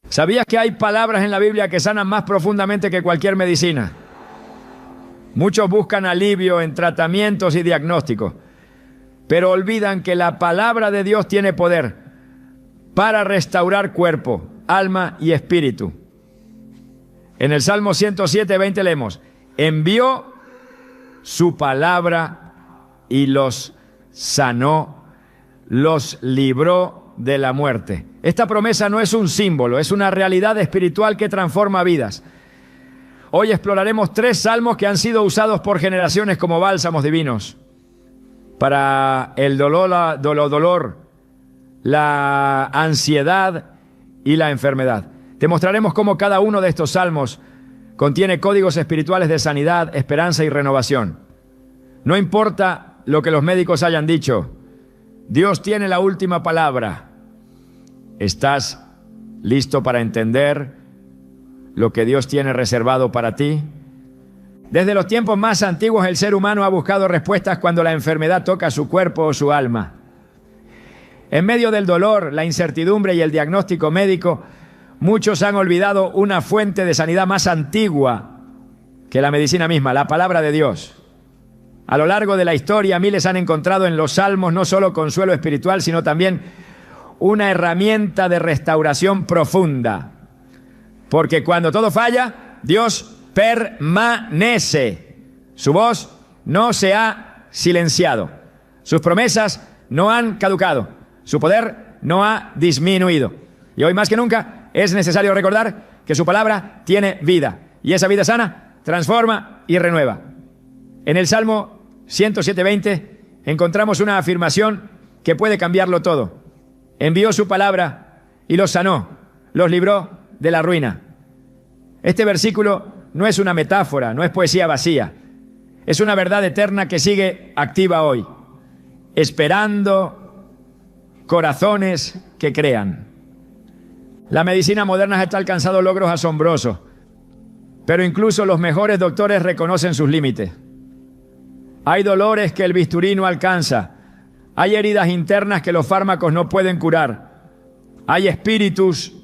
¿Sabías que hay palabras en la Biblia que sanan más profundamente que cualquier medicina? Muchos buscan alivio en tratamientos y diagnósticos, pero olvidan que la palabra de Dios tiene poder para restaurar cuerpo, alma y espíritu. En el Salmo 107:20 leemos: envió su palabra y los sanó, los libró de la muerte. Esta promesa no es un símbolo, es una realidad espiritual que transforma vidas. Hoy exploraremos 3 salmos que han sido usados por generaciones como bálsamos divinos para el dolor, la ansiedad y la enfermedad. Te mostraremos cómo cada uno de estos salmos contiene códigos espirituales de sanidad, esperanza y renovación. No importa lo que los médicos hayan dicho, Dios tiene la última palabra. ¿Estás listo para entender lo que Dios tiene reservado para ti? Desde los tiempos más antiguos el ser humano ha buscado respuestas cuando la enfermedad toca su cuerpo o su alma. En medio del dolor, la incertidumbre y el diagnóstico médico, muchos han olvidado una fuente de sanidad más antigua que la medicina misma, la palabra de Dios. A lo largo de la historia, miles han encontrado en los salmos no solo consuelo espiritual, sino también una herramienta de restauración profunda. Porque cuando todo falla, Dios permanece. Su voz no se ha silenciado. Sus promesas no han caducado. Su poder no ha disminuido. Y hoy más que nunca es necesario recordar que su palabra tiene vida. Y esa vida sana transforma y renueva. En el Salmo 107:20 encontramos una afirmación que puede cambiarlo todo. Envió su palabra y los sanó, los libró de la ruina. Este versículo no es una metáfora, no es poesía vacía. Es una verdad eterna que sigue activa hoy, esperando corazones que crean. La medicina moderna está alcanzando logros asombrosos, pero incluso los mejores doctores reconocen sus límites. Hay dolores que el bisturí no alcanza. Hay heridas internas que los fármacos no pueden curar. Hay espíritus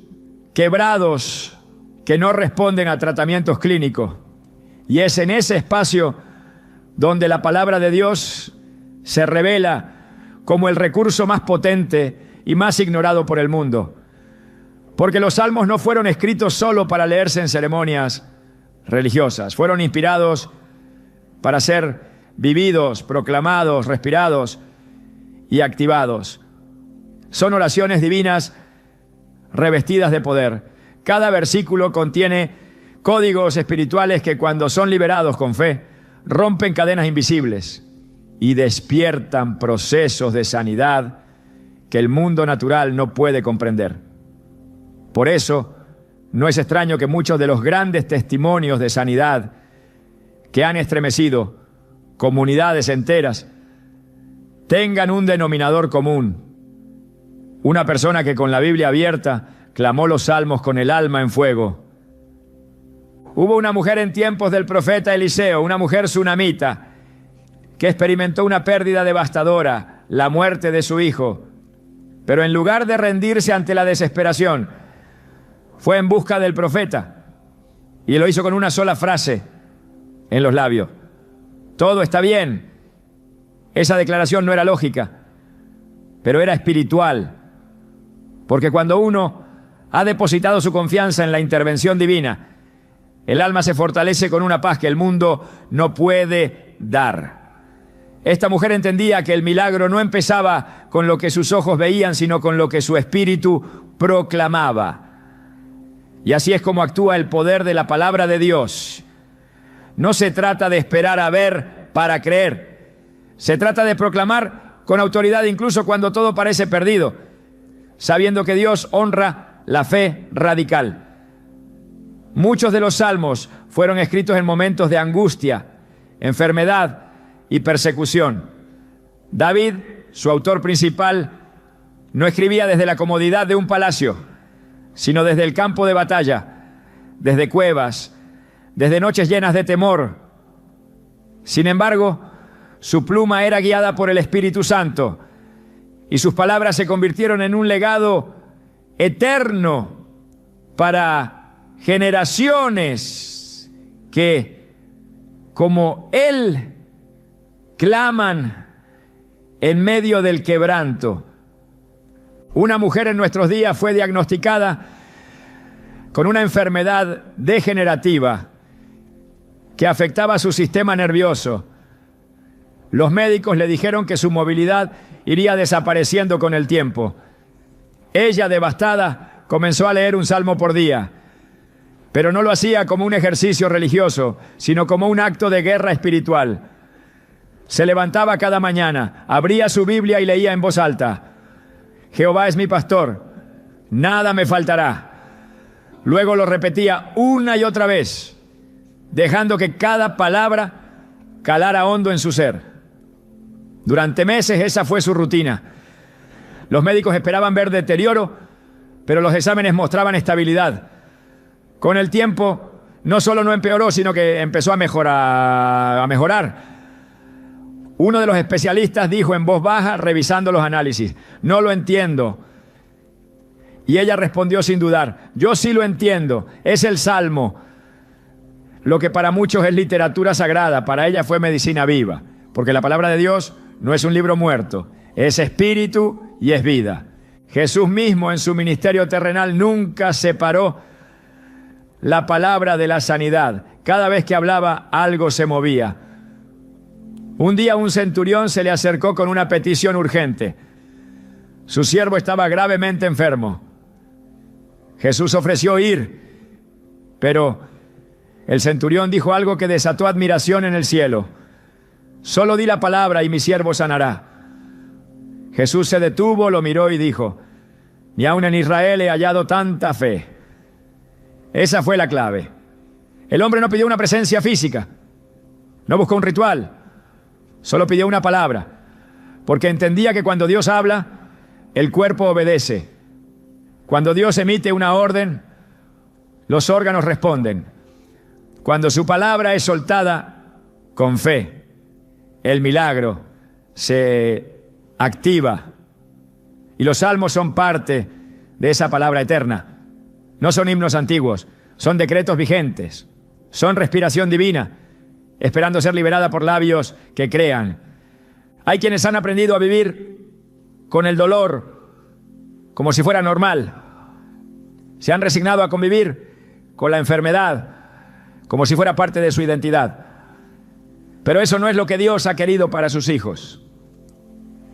quebrados que no responden a tratamientos clínicos. Y es en ese espacio donde la palabra de Dios se revela como el recurso más potente y más ignorado por el mundo. Porque los salmos no fueron escritos solo para leerse en ceremonias religiosas. Fueron inspirados para ser vividos, proclamados, respirados y activados. Son oraciones divinas revestidas de poder. Cada versículo contiene códigos espirituales que cuando son liberados con fe, rompen cadenas invisibles y despiertan procesos de sanidad que el mundo natural no puede comprender. Por eso, no es extraño que muchos de los grandes testimonios de sanidad que han estremecido comunidades enteras tengan un denominador común. Una persona que con la Biblia abierta clamó los salmos con el alma en fuego. Hubo una mujer en tiempos del profeta Eliseo, una mujer sunamita, que experimentó una pérdida devastadora, la muerte de su hijo. Pero en lugar de rendirse ante la desesperación, fue en busca del profeta y lo hizo con una sola frase en los labios: todo está bien. Esa declaración no era lógica, pero era espiritual, porque cuando uno ha depositado su confianza en la intervención divina, el alma se fortalece con una paz que el mundo no puede dar. Esta mujer entendía que el milagro no empezaba con lo que sus ojos veían, sino con lo que su espíritu proclamaba. Y así es como actúa el poder de la palabra de Dios. No se trata de esperar a ver para creer. Se trata de proclamar con autoridad incluso cuando todo parece perdido, sabiendo que Dios honra la fe radical. Muchos de los salmos fueron escritos en momentos de angustia, enfermedad y persecución. David, su autor principal, no escribía desde la comodidad de un palacio, sino desde el campo de batalla, desde cuevas, desde noches llenas de temor. Sin embargo, su pluma era guiada por el Espíritu Santo y sus palabras se convirtieron en un legado eterno para generaciones que, como Él, claman en medio del quebranto. Una mujer en nuestros días fue diagnosticada con una enfermedad degenerativa que afectaba su sistema nervioso. Los médicos le dijeron que su movilidad iría desapareciendo con el tiempo. Ella, devastada, comenzó a leer un salmo por día, pero no lo hacía como un ejercicio religioso, sino como un acto de guerra espiritual. Se levantaba cada mañana, abría su Biblia y leía en voz alta: Jehová es mi pastor, nada me faltará. Luego lo repetía una y otra vez, dejando que cada palabra calara hondo en su ser. Durante meses esa fue su rutina. Los médicos esperaban ver deterioro, pero los exámenes mostraban estabilidad. Con el tiempo, no solo no empeoró, sino que empezó a mejorar. Uno de los especialistas dijo en voz baja, revisando los análisis: no lo entiendo. Y ella respondió sin dudar: yo sí lo entiendo, es el Salmo. Lo que para muchos es literatura sagrada, para ella fue medicina viva, porque la palabra de Dios no es un libro muerto, es espíritu y es vida. Jesús mismo en su ministerio terrenal nunca separó la palabra de la sanidad. Cada vez que hablaba, algo se movía. Un día un centurión se le acercó con una petición urgente. Su siervo estaba gravemente enfermo. Jesús ofreció ir, pero el centurión dijo algo que desató admiración en el cielo: solo di la palabra y mi siervo sanará. Jesús se detuvo, lo miró y dijo: ni aun en Israel he hallado tanta fe. Esa fue la clave. El hombre no pidió una presencia física, no buscó un ritual, solo pidió una palabra, porque entendía que cuando Dios habla, el cuerpo obedece. Cuando Dios emite una orden, los órganos responden. Cuando su palabra es soltada con fe, el milagro se activa. Y los salmos son parte de esa palabra eterna. No son himnos antiguos, son decretos vigentes, son respiración divina, esperando ser liberada por labios que crean. Hay quienes han aprendido a vivir con el dolor como si fuera normal. Se han resignado a convivir con la enfermedad como si fuera parte de su identidad. Pero eso no es lo que Dios ha querido para sus hijos.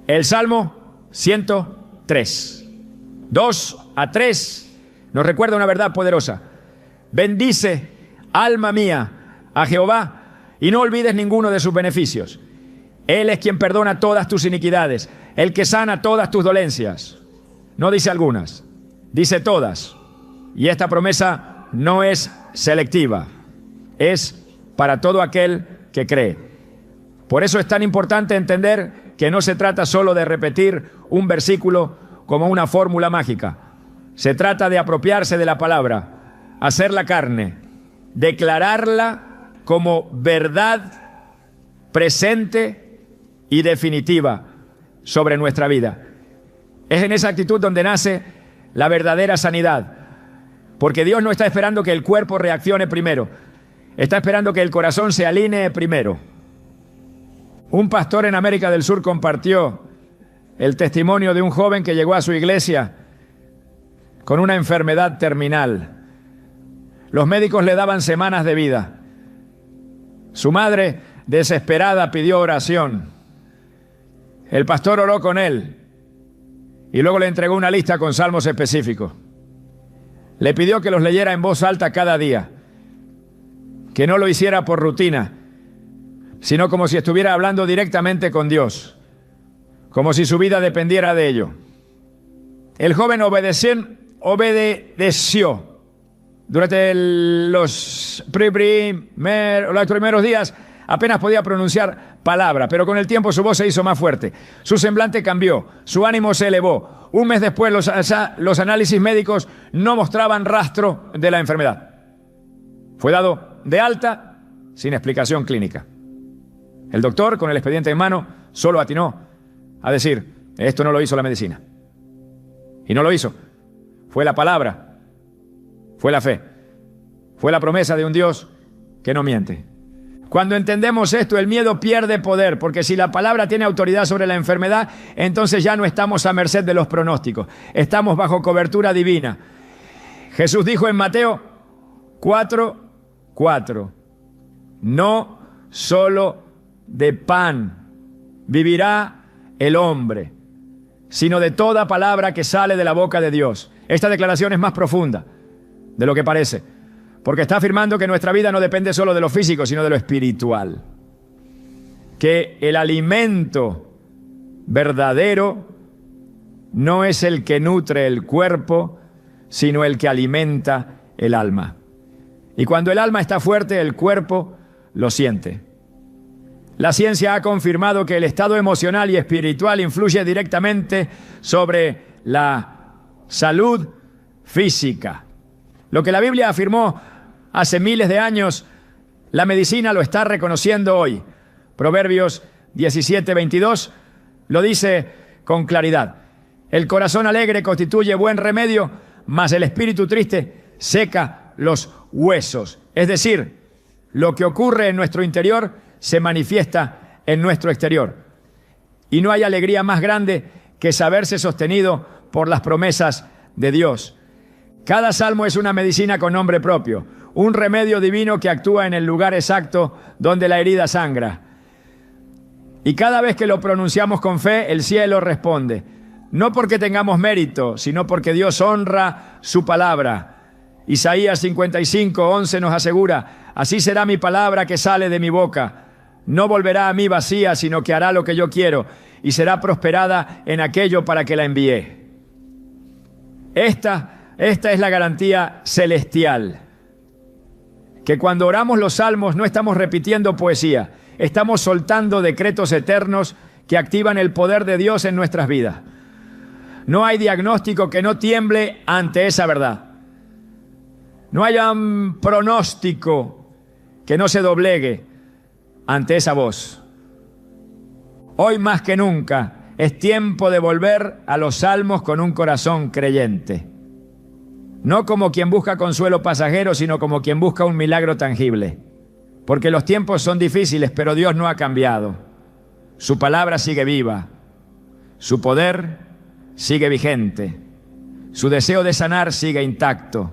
El Salmo 103, 2 a 3, nos recuerda una verdad poderosa. Bendice, alma mía, a Jehová, y no olvides ninguno de sus beneficios. Él es quien perdona todas tus iniquidades, el que sana todas tus dolencias. No dice algunas, dice todas. Y esta promesa no es selectiva, es para todo aquel que cree. Por eso es tan importante entender que no se trata solo de repetir un versículo como una fórmula mágica. Se trata de apropiarse de la palabra, hacerla carne, declararla como verdad presente y definitiva sobre nuestra vida. Es en esa actitud donde nace la verdadera sanidad, porque Dios no está esperando que el cuerpo reaccione primero, está esperando que el corazón se alinee primero. Un pastor en América del Sur compartió el testimonio de un joven que llegó a su iglesia con una enfermedad terminal. Los médicos le daban semanas de vida. Su madre, desesperada, pidió oración. El pastor oró con él y luego le entregó una lista con salmos específicos. Le pidió que los leyera en voz alta cada día, que no lo hiciera por rutina, sino como si estuviera hablando directamente con Dios, como si su vida dependiera de ello. El joven obedeció. Durante los primeros días apenas podía pronunciar palabra, pero con el tiempo su voz se hizo más fuerte. Su semblante cambió, su ánimo se elevó. Un mes después los análisis médicos no mostraban rastro de la enfermedad. Fue dado de alta sin explicación clínica. El doctor, con el expediente en mano, solo atinó a decir: esto no lo hizo la medicina. Y no lo hizo. Fue la palabra Fue la fe. Fue la promesa de un Dios que no miente. Cuando entendemos esto, el miedo pierde poder, porque si la palabra tiene autoridad sobre la enfermedad, entonces ya no estamos a merced de los pronósticos. Estamos bajo cobertura divina. Jesús dijo en Mateo 4:4, no solo de pan vivirá el hombre, sino de toda palabra que sale de la boca de Dios. Esta declaración es más profunda de lo que parece, porque está afirmando que nuestra vida no depende solo de lo físico, sino de lo espiritual. Que el alimento verdadero no es el que nutre el cuerpo, sino el que alimenta el alma. Y cuando el alma está fuerte, el cuerpo lo siente. La ciencia ha confirmado que el estado emocional y espiritual influye directamente sobre la salud física. Lo que la Biblia afirmó hace miles de años, la medicina lo está reconociendo hoy. Proverbios 17:22 lo dice con claridad. El corazón alegre constituye buen remedio, mas el espíritu triste seca los huesos. Es decir, lo que ocurre en nuestro interior se manifiesta en nuestro exterior. Y no hay alegría más grande que saberse sostenido por las promesas de Dios. Cada salmo es una medicina con nombre propio, un remedio divino que actúa en el lugar exacto donde la herida sangra. Y cada vez que lo pronunciamos con fe, el cielo responde. No porque tengamos mérito, sino porque Dios honra su palabra. Isaías 55:11 nos asegura, así será mi palabra que sale de mi boca. No volverá a mí vacía, sino que hará lo que yo quiero y será prosperada en aquello para que la envié. Esta es la garantía celestial. Que cuando oramos los salmos no estamos repitiendo poesía, estamos soltando decretos eternos que activan el poder de Dios en nuestras vidas. No hay diagnóstico que no tiemble ante esa verdad. No hay un pronóstico que no se doblegue ante esa voz. Hoy más que nunca es tiempo de volver a los salmos con un corazón creyente. No como quien busca consuelo pasajero, sino como quien busca un milagro tangible. Porque los tiempos son difíciles, pero Dios no ha cambiado. Su palabra sigue viva. Su poder sigue vigente. Su deseo de sanar sigue intacto.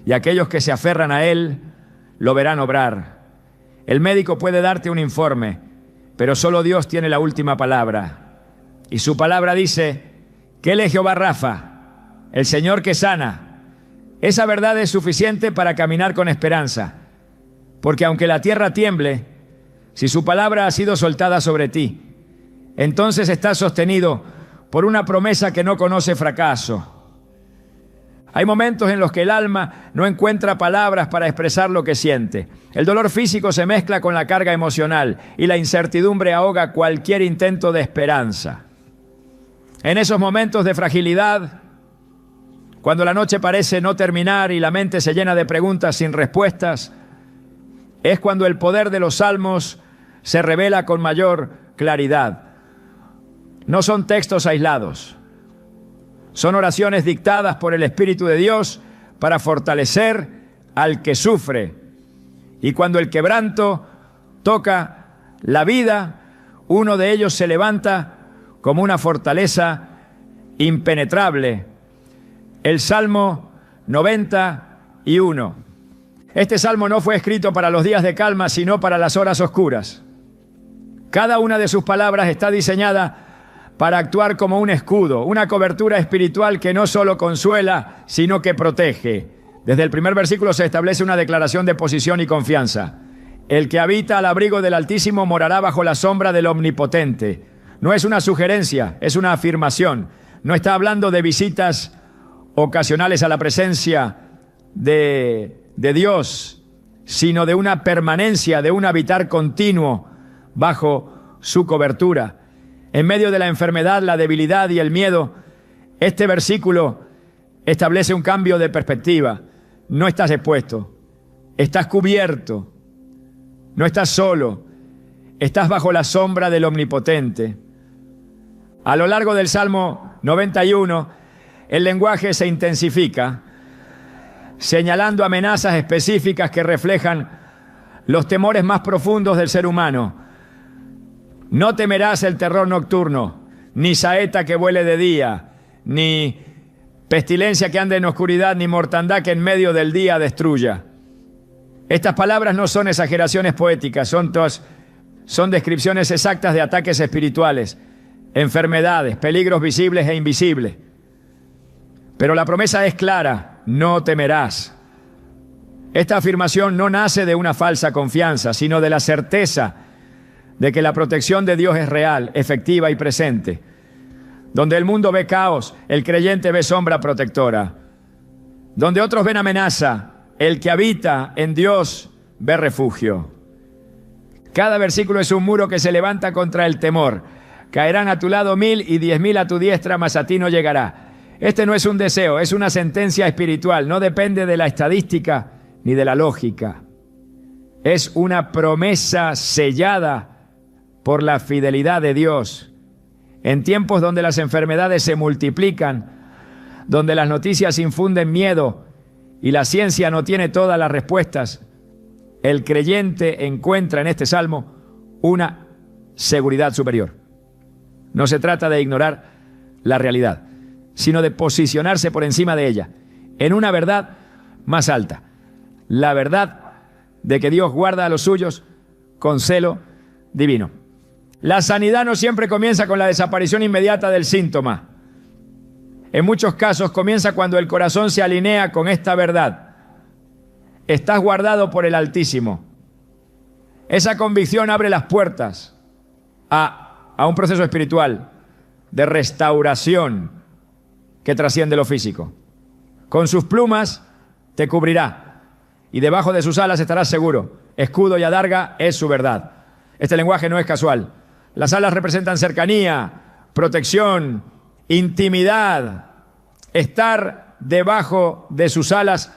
Y aquellos que se aferran a Él lo verán obrar. El médico puede darte un informe, pero solo Dios tiene la última palabra. Y su palabra dice que Él es Jehová Rafa, el Señor que sana. Esa verdad es suficiente para caminar con esperanza, porque aunque la tierra tiemble, si su palabra ha sido soltada sobre ti, entonces estás sostenido por una promesa que no conoce fracaso. Hay momentos en los que el alma no encuentra palabras para expresar lo que siente. El dolor físico se mezcla con la carga emocional y la incertidumbre ahoga cualquier intento de esperanza. En esos momentos de fragilidad, cuando la noche parece no terminar y la mente se llena de preguntas sin respuestas, es cuando el poder de los salmos se revela con mayor claridad. No son textos aislados, son oraciones dictadas por el Espíritu de Dios para fortalecer al que sufre. Y cuando el quebranto toca la vida, uno de ellos se levanta como una fortaleza impenetrable. El Salmo 91. Este salmo no fue escrito para los días de calma, sino para las horas oscuras. Cada una de sus palabras está diseñada para actuar como un escudo, una cobertura espiritual que no solo consuela, sino que protege. Desde el primer versículo se establece una declaración de posición y confianza. El que habita al abrigo del Altísimo morará bajo la sombra del Omnipotente. No es una sugerencia, es una afirmación. No está hablando de visitas ocasionales a la presencia de Dios, sino de una permanencia, de un habitar continuo bajo su cobertura. En medio de la enfermedad, la debilidad y el miedo, este versículo establece un cambio de perspectiva. No estás expuesto, estás cubierto, no estás solo, estás bajo la sombra del Omnipotente. A lo largo del Salmo 91, el lenguaje se intensifica. señalando amenazas específicas que reflejan los temores más profundos del ser humano. No temerás el terror nocturno, ni saeta que vuele de día, ni pestilencia que ande en oscuridad, ni mortandad que en medio del día destruya. Estas palabras no son exageraciones poéticas, son descripciones exactas de ataques espirituales, enfermedades, peligros visibles e invisibles. Pero la promesa es clara: no temerás. Esta afirmación no nace de una falsa confianza, sino de la certeza de que la protección de Dios es real, efectiva y presente. Donde el mundo ve caos, el creyente ve sombra protectora. Donde otros ven amenaza, el que habita en Dios ve refugio. Cada versículo es un muro que se levanta contra el temor. Caerán a tu lado 1000 y 10.000 a tu diestra, mas a ti no llegará. Este no es un deseo, es una sentencia espiritual. No depende de la estadística ni de la lógica. Es una promesa sellada por la fidelidad de Dios. En tiempos donde las enfermedades se multiplican, donde las noticias infunden miedo y la ciencia no tiene todas las respuestas, el creyente encuentra en este salmo una seguridad superior. No se trata de ignorar la realidad, sino de posicionarse por encima de ella, en una verdad más alta. La verdad de que Dios guarda a los suyos con celo divino. La sanidad no siempre comienza con la desaparición inmediata del síntoma. En muchos casos comienza cuando el corazón se alinea con esta verdad. Estás guardado por el Altísimo. Esa convicción abre las puertas a un proceso espiritual de restauración que trasciende lo físico. Con sus plumas te cubrirá y debajo de sus alas estarás seguro. Escudo y adarga es su verdad. Este lenguaje no es casual. Las alas representan cercanía, protección, intimidad. Estar debajo de sus alas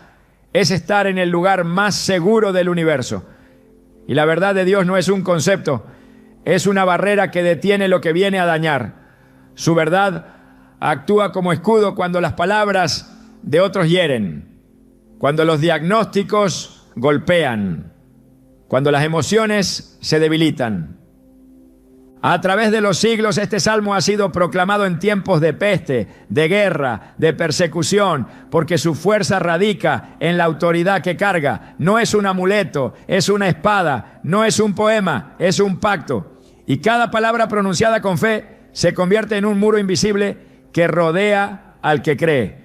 es estar en el lugar más seguro del universo. Y la verdad de Dios no es un concepto, es una barrera que detiene lo que viene a dañar. Su verdad actúa como escudo cuando las palabras de otros hieren, cuando los diagnósticos golpean, cuando las emociones se debilitan. A través de los siglos este salmo ha sido proclamado en tiempos de peste, de guerra, de persecución, porque su fuerza radica en la autoridad que carga. No es un amuleto, es una espada, no es un poema, es un pacto. Y cada palabra pronunciada con fe se convierte en un muro invisible que rodea al que cree.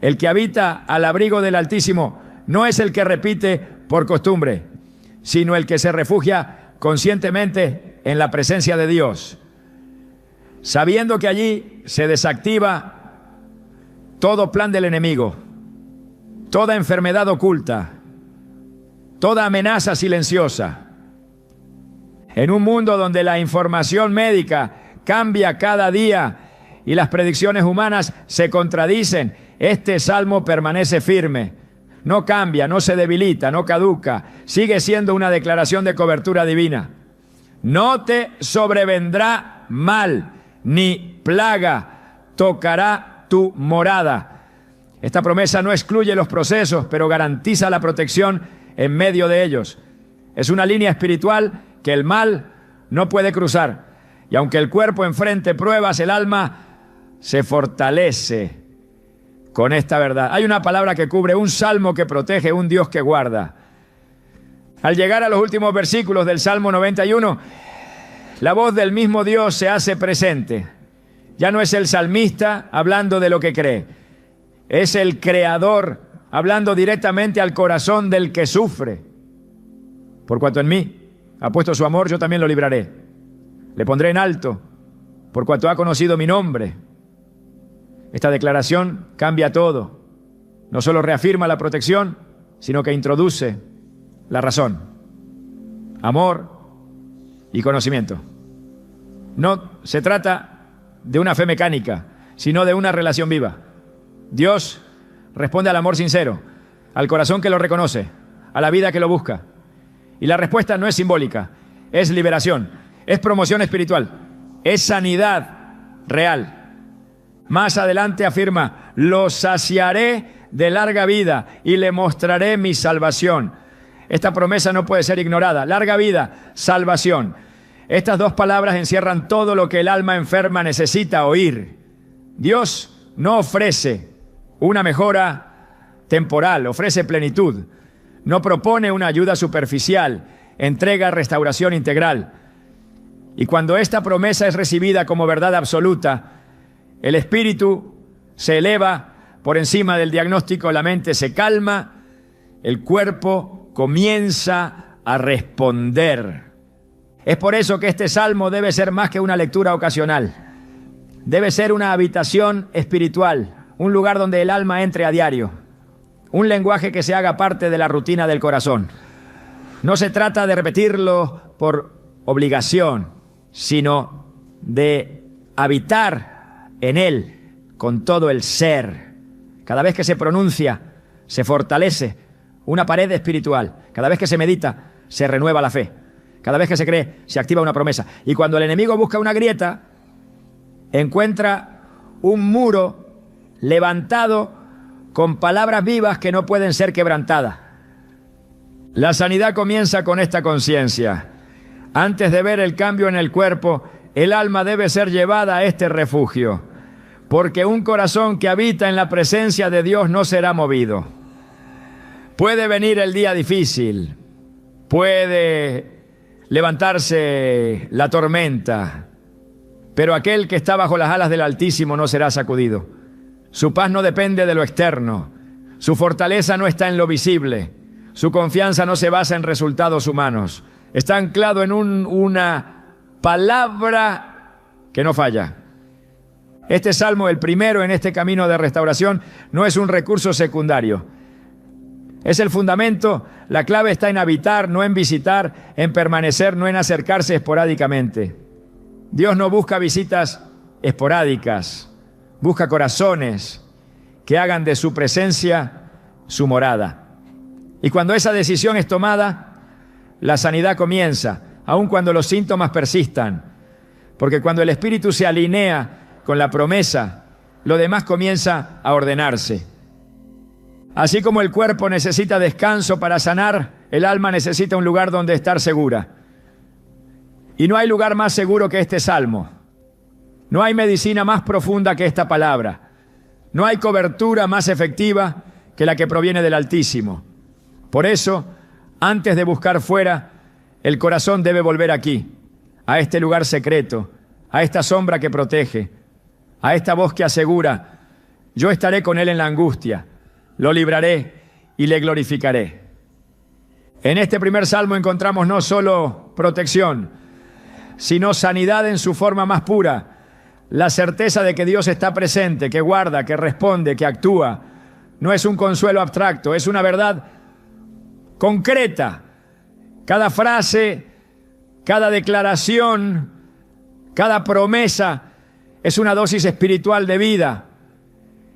El que habita al abrigo del Altísimo no es el que repite por costumbre, sino el que se refugia conscientemente en la presencia de Dios, sabiendo que allí se desactiva todo plan del enemigo, toda enfermedad oculta, toda amenaza silenciosa. En un mundo donde la información médica cambia cada día y las predicciones humanas se contradicen, este salmo permanece firme. No cambia, no se debilita, no caduca. Sigue siendo una declaración de cobertura divina. No te sobrevendrá mal, ni plaga tocará tu morada. Esta promesa no excluye los procesos, pero garantiza la protección en medio de ellos. Es una línea espiritual que el mal no puede cruzar. Y aunque el cuerpo enfrente pruebas, el alma se fortalece con esta verdad. Hay una palabra que cubre, un salmo que protege, un Dios que guarda. Al llegar a los últimos versículos del Salmo 91, la voz del mismo Dios se hace presente. Ya no es el salmista hablando de lo que cree, es el Creador hablando directamente al corazón del que sufre. Por cuanto en mí ha puesto su amor, yo también lo libraré. Le pondré en alto, por cuanto ha conocido mi nombre. Esta declaración cambia todo. No solo reafirma la protección, sino que introduce la razón, amor y conocimiento. No se trata de una fe mecánica, sino de una relación viva. Dios responde al amor sincero, al corazón que lo reconoce, a la vida que lo busca. Y la respuesta no es simbólica, es liberación, es promoción espiritual, es sanidad real. Más adelante afirma, los saciaré de larga vida y le mostraré mi salvación. Esta promesa no puede ser ignorada. Larga vida, salvación. Estas dos palabras encierran todo lo que el alma enferma necesita oír. Dios no ofrece una mejora temporal, ofrece plenitud. No propone una ayuda superficial, entrega restauración integral. Y cuando esta promesa es recibida como verdad absoluta, el espíritu se eleva por encima del diagnóstico, la mente se calma, el cuerpo comienza a responder. Es por eso que este salmo debe ser más que una lectura ocasional. Debe ser una habitación espiritual, un lugar donde el alma entre a diario, un lenguaje que se haga parte de la rutina del corazón. No se trata de repetirlo por obligación, sino de habitar en él con todo el ser. Cada vez que se pronuncia, se fortalece una pared espiritual. Cada vez que se medita, se renueva la fe. Cada vez que se cree, se activa una promesa. Y cuando el enemigo busca una grieta, encuentra un muro levantado con palabras vivas que no pueden ser quebrantadas. La sanidad comienza con esta conciencia. Antes de ver el cambio en el cuerpo, el alma debe ser llevada a este refugio, porque un corazón que habita en la presencia de Dios no será movido. Puede venir el día difícil, puede levantarse la tormenta, pero aquel que está bajo las alas del Altísimo no será sacudido. Su paz no depende de lo externo, su fortaleza no está en lo visible, su confianza no se basa en resultados humanos. Está anclado en una palabra que no falla. Este salmo, el primero en este camino de restauración, no es un recurso secundario. Es el fundamento. La clave está en habitar, no en visitar, en permanecer, no en acercarse esporádicamente. Dios no busca visitas esporádicas, busca corazones que hagan de su presencia su morada. Y cuando esa decisión es tomada, la sanidad comienza, aun cuando los síntomas persistan, porque cuando el espíritu se alinea con la promesa, lo demás comienza a ordenarse. Así como el cuerpo necesita descanso para sanar, el alma necesita un lugar donde estar segura. Y no hay lugar más seguro que este salmo. No hay medicina más profunda que esta palabra. No hay cobertura más efectiva que la que proviene del Altísimo. Por eso, antes de buscar fuera, el corazón debe volver aquí, a este lugar secreto, a esta sombra que protege, a esta voz que asegura: yo estaré con él en la angustia, lo libraré y le glorificaré. En este primer salmo encontramos no solo protección, sino sanidad en su forma más pura, la certeza de que Dios está presente, que guarda, que responde, que actúa. No es un consuelo abstracto, es una verdad concreta. Cada frase, cada declaración, cada promesa es una dosis espiritual de vida.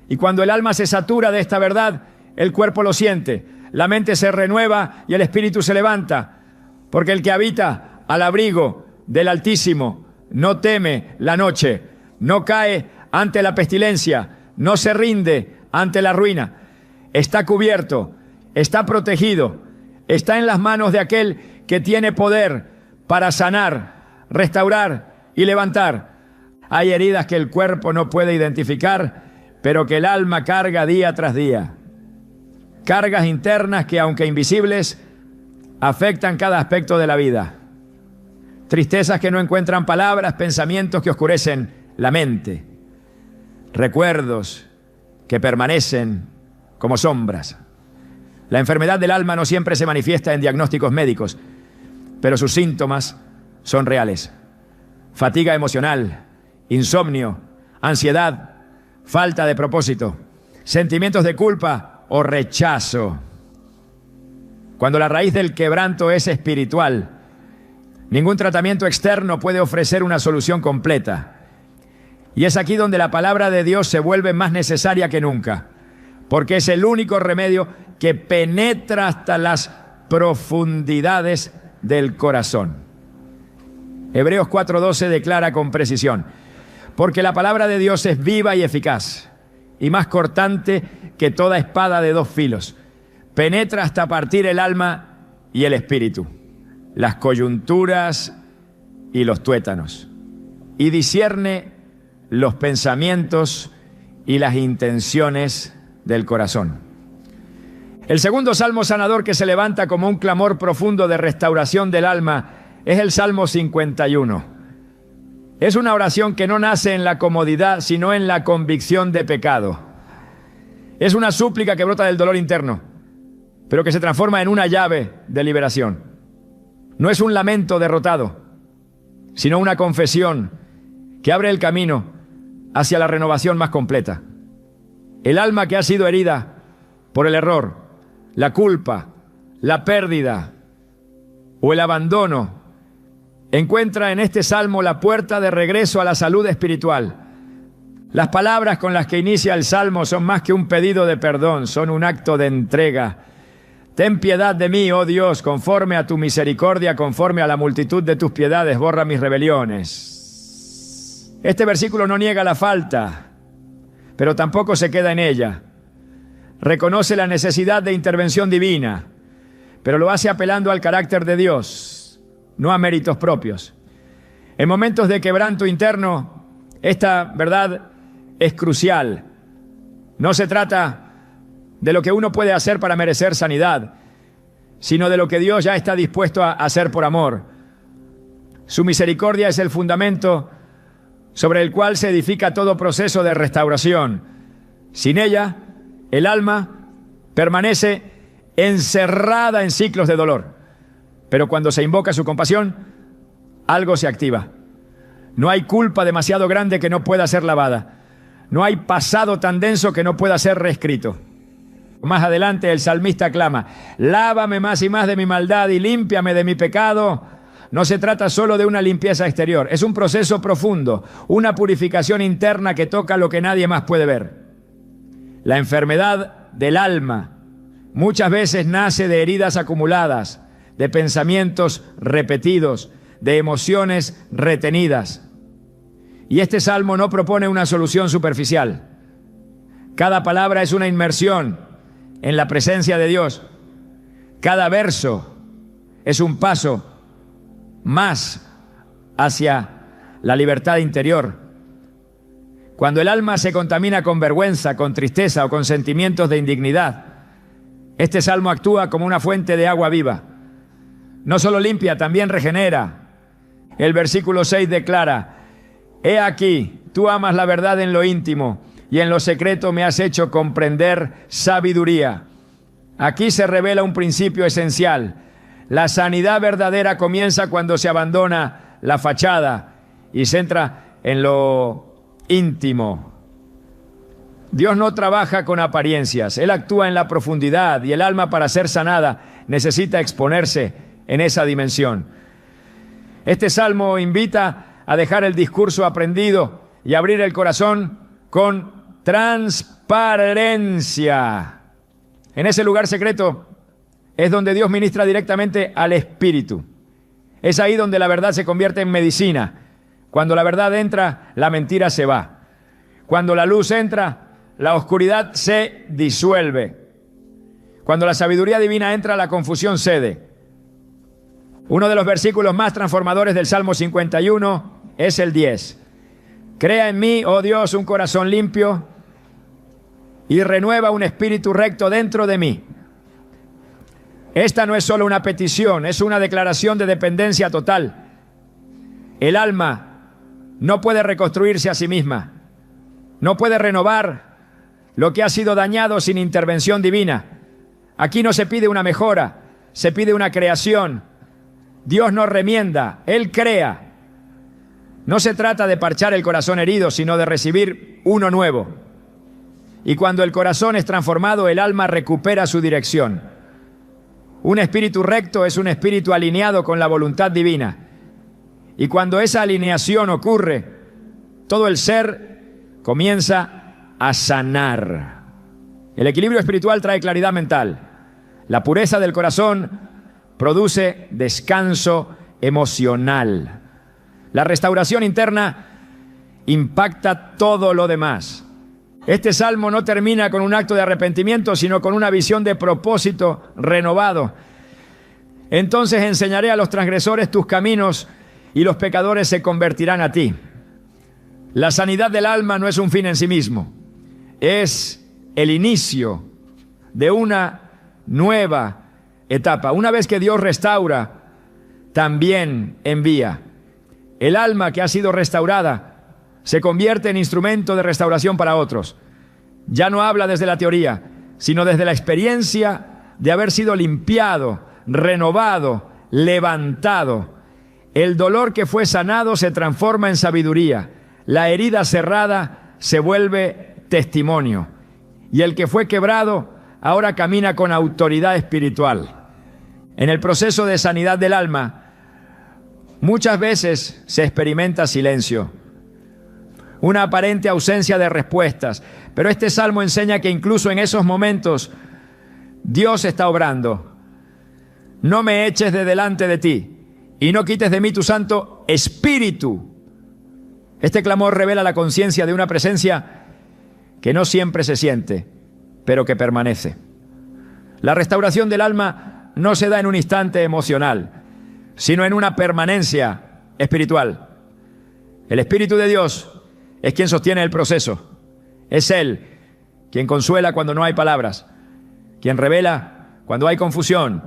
Y cuando el alma se satura de esta verdad, el cuerpo lo siente, la mente se renueva y el espíritu se levanta, porque el que habita al abrigo del Altísimo no teme la noche, no cae ante la pestilencia, no se rinde ante la ruina. Está cubierto, está protegido, está en las manos de aquel que tiene poder para sanar, restaurar y levantar. Hay heridas que el cuerpo no puede identificar, pero que el alma carga día tras día. Cargas internas que, aunque invisibles, afectan cada aspecto de la vida. Tristezas que no encuentran palabras, pensamientos que oscurecen la mente. Recuerdos que permanecen como sombras. La enfermedad del alma no siempre se manifiesta en diagnósticos médicos, pero sus síntomas son reales. Fatiga emocional, insomnio, ansiedad, falta de propósito, sentimientos de culpa o rechazo. Cuando la raíz del quebranto es espiritual, ningún tratamiento externo puede ofrecer una solución completa. Y es aquí donde la palabra de Dios se vuelve más necesaria que nunca, porque es el único remedio que penetra hasta las profundidades del corazón. Hebreos 4:12 declara con precisión: porque la palabra de Dios es viva y eficaz, y más cortante que toda espada de dos filos. Penetra hasta partir el alma y el espíritu, las coyunturas y los tuétanos, y discierne los pensamientos y las intenciones del corazón. El segundo salmo sanador que se levanta como un clamor profundo de restauración del alma es el Salmo 51. Es una oración que no nace en la comodidad, sino en la convicción de pecado. Es una súplica que brota del dolor interno, pero que se transforma en una llave de liberación. No es un lamento derrotado, sino una confesión que abre el camino hacia la renovación más completa. El alma que ha sido herida por el error, la culpa, la pérdida o el abandono, encuentra en este salmo la puerta de regreso a la salud espiritual. Las palabras con las que inicia el salmo son más que un pedido de perdón, son un acto de entrega. Ten piedad de mí, oh Dios, conforme a tu misericordia, conforme a la multitud de tus piedades, borra mis rebeliones. Este versículo no niega la falta, pero tampoco se queda en ella. Reconoce la necesidad de intervención divina, pero lo hace apelando al carácter de Dios, no a méritos propios. En momentos de quebranto interno, esta verdad es crucial. No se trata de lo que uno puede hacer para merecer sanidad, sino de lo que Dios ya está dispuesto a hacer por amor. Su misericordia es el fundamento sobre el cual se edifica todo proceso de restauración. Sin ella, el alma permanece encerrada en ciclos de dolor. Pero cuando se invoca su compasión, algo se activa. No hay culpa demasiado grande que no pueda ser lavada. No hay pasado tan denso que no pueda ser reescrito. Más adelante el salmista clama: lávame más y más de mi maldad y límpiame de mi pecado. No se trata solo de una limpieza exterior, es un proceso profundo, una purificación interna que toca lo que nadie más puede ver. La enfermedad del alma muchas veces nace de heridas acumuladas, de pensamientos repetidos, de emociones retenidas. Y este salmo no propone una solución superficial. Cada palabra es una inmersión en la presencia de Dios. Cada verso es un paso más hacia la libertad interior. Cuando el alma se contamina con vergüenza, con tristeza o con sentimientos de indignidad, este salmo actúa como una fuente de agua viva. No solo limpia, también regenera. El versículo 6 declara: he aquí, tú amas la verdad en lo íntimo, y en lo secreto me has hecho comprender sabiduría. Aquí se revela un principio esencial. La sanidad verdadera comienza cuando se abandona la fachada y se entra en lo íntimo. Dios no trabaja con apariencias, Él actúa en la profundidad, y el alma, para ser sanada, necesita exponerse en esa dimensión. Este salmo invita a dejar el discurso aprendido y abrir el corazón con transparencia. En ese lugar secreto es donde Dios ministra directamente al espíritu. Es ahí donde la verdad se convierte en medicina. Cuando la verdad entra, la mentira se va. Cuando la luz entra, la oscuridad se disuelve. Cuando la sabiduría divina entra, la confusión cede. Uno de los versículos más transformadores del Salmo 51 es el 10. Crea en mí, oh Dios, un corazón limpio y renueva un espíritu recto dentro de mí. Esta no es solo una petición, es una declaración de dependencia total. El alma no puede reconstruirse a sí misma, no puede renovar lo que ha sido dañado sin intervención divina. Aquí no se pide una mejora, se pide una creación. Dios no remienda, Él crea. No se trata de parchar el corazón herido, sino de recibir uno nuevo. Y cuando el corazón es transformado, el alma recupera su dirección. Un espíritu recto es un espíritu alineado con la voluntad divina. Y cuando esa alineación ocurre, todo el ser comienza a sanar. El equilibrio espiritual trae claridad mental. La pureza del corazón produce descanso emocional. La restauración interna impacta todo lo demás. Este salmo no termina con un acto de arrepentimiento, sino con una visión de propósito renovado. Entonces enseñaré a los transgresores tus caminos y los pecadores se convertirán a ti. La sanidad del alma no es un fin en sí mismo, es el inicio de una nueva etapa. Una vez que Dios restaura, también envía. El alma que ha sido restaurada se convierte en instrumento de restauración para otros. Ya no habla desde la teoría, sino desde la experiencia de haber sido limpiado, renovado, levantado. El dolor que fue sanado se transforma en sabiduría. La herida cerrada se vuelve testimonio. Y el que fue quebrado ahora camina con autoridad espiritual. En el proceso de sanidad del alma, muchas veces se experimenta silencio, una aparente ausencia de respuestas. Pero este salmo enseña que incluso en esos momentos Dios está obrando. No me eches de delante de ti y no quites de mí tu Santo Espíritu. Este clamor revela la conciencia de una presencia que no siempre se siente, pero que permanece. La restauración del alma no se da en un instante emocional, sino en una permanencia espiritual. El Espíritu de Dios es quien sostiene el proceso. Es Él quien consuela cuando no hay palabras, quien revela cuando hay confusión,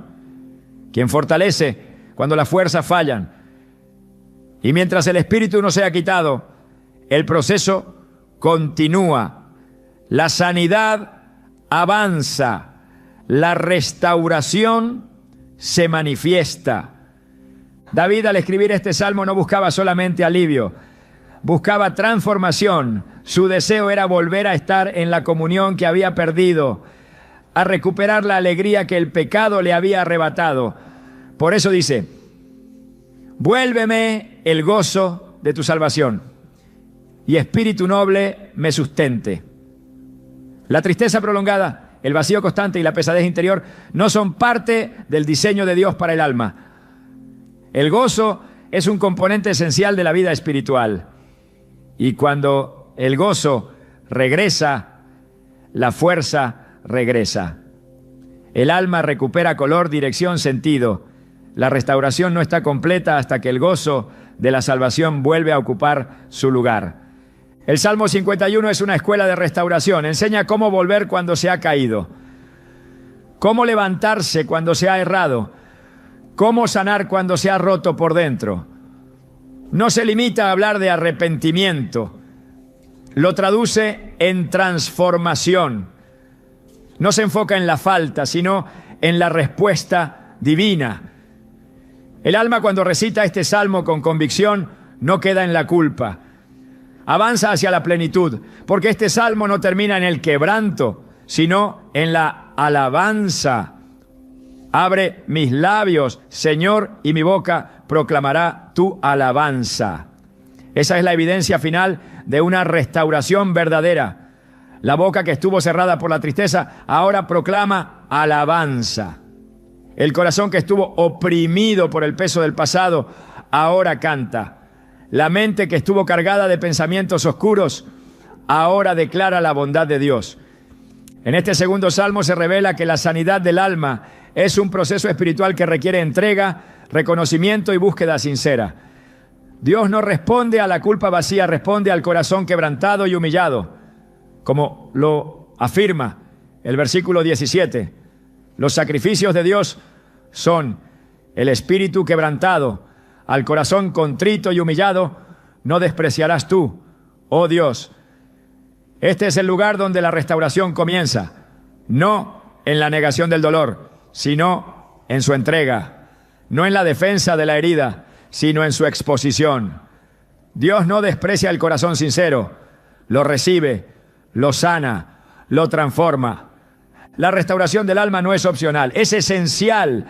quien fortalece cuando las fuerzas fallan. Y mientras el Espíritu no sea quitado, el proceso continúa. La sanidad avanza, la restauración se manifiesta. David, al escribir este salmo, no buscaba solamente alivio, buscaba transformación. Su deseo era volver a estar en la comunión que había perdido, a recuperar la alegría que el pecado le había arrebatado. Por eso dice: vuélveme el gozo de tu salvación, y espíritu noble me sustente. La tristeza prolongada, el vacío constante y la pesadez interior no son parte del diseño de Dios para el alma. El gozo es un componente esencial de la vida espiritual. Y cuando el gozo regresa, la fuerza regresa. El alma recupera color, dirección, sentido. La restauración no está completa hasta que el gozo de la salvación vuelve a ocupar su lugar. El Salmo 51 es una escuela de restauración. Enseña cómo volver cuando se ha caído, cómo levantarse cuando se ha errado, cómo sanar cuando se ha roto por dentro. No se limita a hablar de arrepentimiento, lo traduce en transformación. No se enfoca en la falta, sino en la respuesta divina. El alma, cuando recita este salmo con convicción, no queda en la culpa. Avanza hacia la plenitud, porque este salmo no termina en el quebranto, sino en la alabanza. Abre mis labios, Señor, y mi boca proclamará tu alabanza. Esa es la evidencia final de una restauración verdadera. La boca que estuvo cerrada por la tristeza ahora proclama alabanza. El corazón que estuvo oprimido por el peso del pasado ahora canta. La mente que estuvo cargada de pensamientos oscuros ahora declara la bondad de Dios. En este segundo salmo se revela que la sanidad del alma es un proceso espiritual que requiere entrega, reconocimiento y búsqueda sincera. Dios no responde a la culpa vacía, responde al corazón quebrantado y humillado, como lo afirma el versículo 17. Los sacrificios de Dios son el espíritu quebrantado. Al corazón contrito y humillado no despreciarás tú, oh Dios. Este es el lugar donde la restauración comienza, no en la negación del dolor, sino en su entrega, no en la defensa de la herida, sino en su exposición. Dios no desprecia el corazón sincero, lo recibe, lo sana, lo transforma. La restauración del alma no es opcional, es esencial.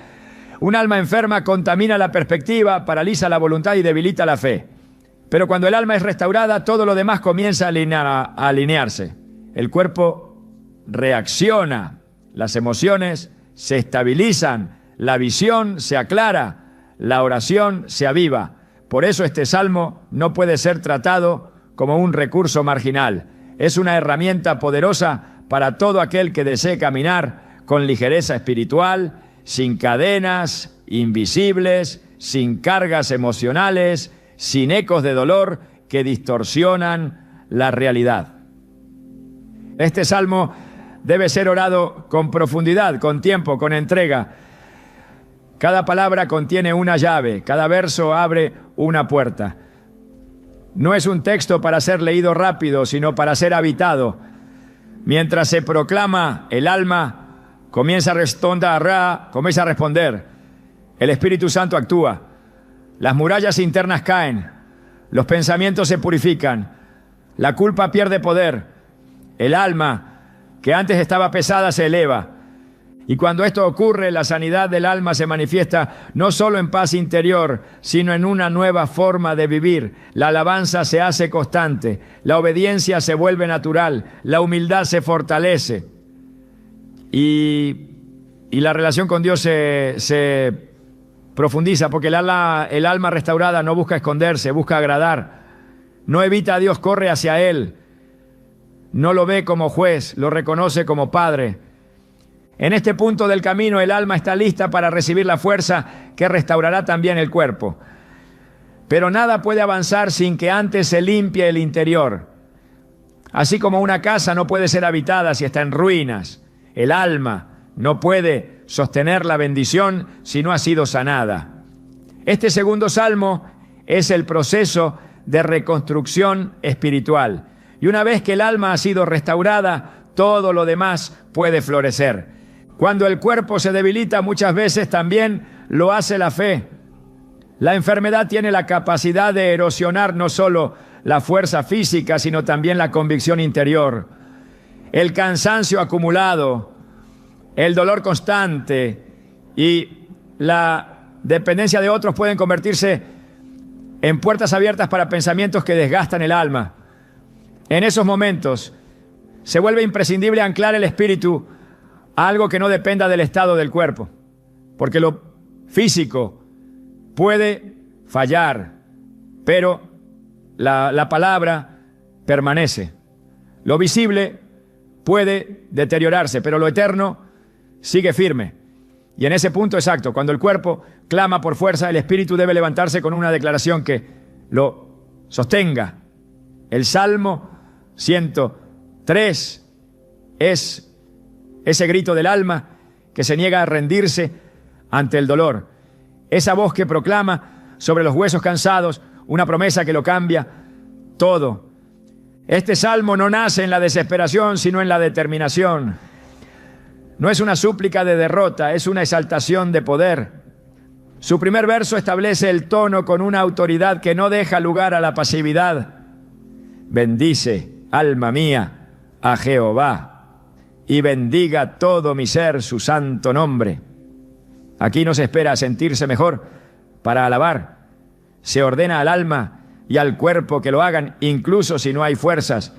Un alma enferma contamina la perspectiva, paraliza la voluntad y debilita la fe. Pero cuando el alma es restaurada, todo lo demás comienza a alinearse. El cuerpo reacciona, las emociones se estabilizan, la visión se aclara, la oración se aviva. Por eso este salmo no puede ser tratado como un recurso marginal. Es una herramienta poderosa para todo aquel que desee caminar con ligereza espiritual, sin cadenas invisibles, sin cargas emocionales, sin ecos de dolor que distorsionan la realidad. Este salmo debe ser orado con profundidad, con tiempo, con entrega. Cada palabra contiene una llave, cada verso abre una puerta. No es un texto para ser leído rápido, sino para ser habitado. Mientras se proclama, el alma comienza a responder. El Espíritu Santo actúa. Las murallas internas caen. Los pensamientos se purifican. La culpa pierde poder. El alma, que antes estaba pesada, se eleva. Y cuando esto ocurre, la sanidad del alma se manifiesta no solo en paz interior, sino en una nueva forma de vivir. La alabanza se hace constante, la obediencia se vuelve natural, la humildad se fortalece. Y la relación con Dios se profundiza, porque el alma restaurada no busca esconderse, busca agradar. No evita a Dios, corre hacia Él. No lo ve como juez, lo reconoce como Padre. En este punto del camino, el alma está lista para recibir la fuerza que restaurará también el cuerpo. Pero nada puede avanzar sin que antes se limpie el interior. Así como una casa no puede ser habitada si está en ruinas, el alma no puede sostener la bendición si no ha sido sanada. Este segundo salmo es el proceso de reconstrucción espiritual. Y una vez que el alma ha sido restaurada, todo lo demás puede florecer. Cuando el cuerpo se debilita, muchas veces también lo hace la fe. La enfermedad tiene la capacidad de erosionar no solo la fuerza física, sino también la convicción interior. El cansancio acumulado, el dolor constante y la dependencia de otros pueden convertirse en puertas abiertas para pensamientos que desgastan el alma. En esos momentos se vuelve imprescindible anclar el espíritu a algo que no dependa del estado del cuerpo, porque lo físico puede fallar, pero la palabra permanece. Lo visible puede deteriorarse, pero lo eterno sigue firme. Y en ese punto exacto, cuando el cuerpo clama por fuerza, el espíritu debe levantarse con una declaración que lo sostenga. El Salmo 103 es ese grito del alma que se niega a rendirse ante el dolor. Esa voz que proclama sobre los huesos cansados una promesa que lo cambia todo. Este salmo no nace en la desesperación, sino en la determinación. No es una súplica de derrota, es una exaltación de poder. Su primer verso establece el tono con una autoridad que no deja lugar a la pasividad. Bendice, alma mía, a Jehová, y bendiga todo mi ser su santo nombre. Aquí no se espera a sentirse mejor para alabar. Se ordena al alma y al cuerpo que lo hagan, incluso si no hay fuerzas.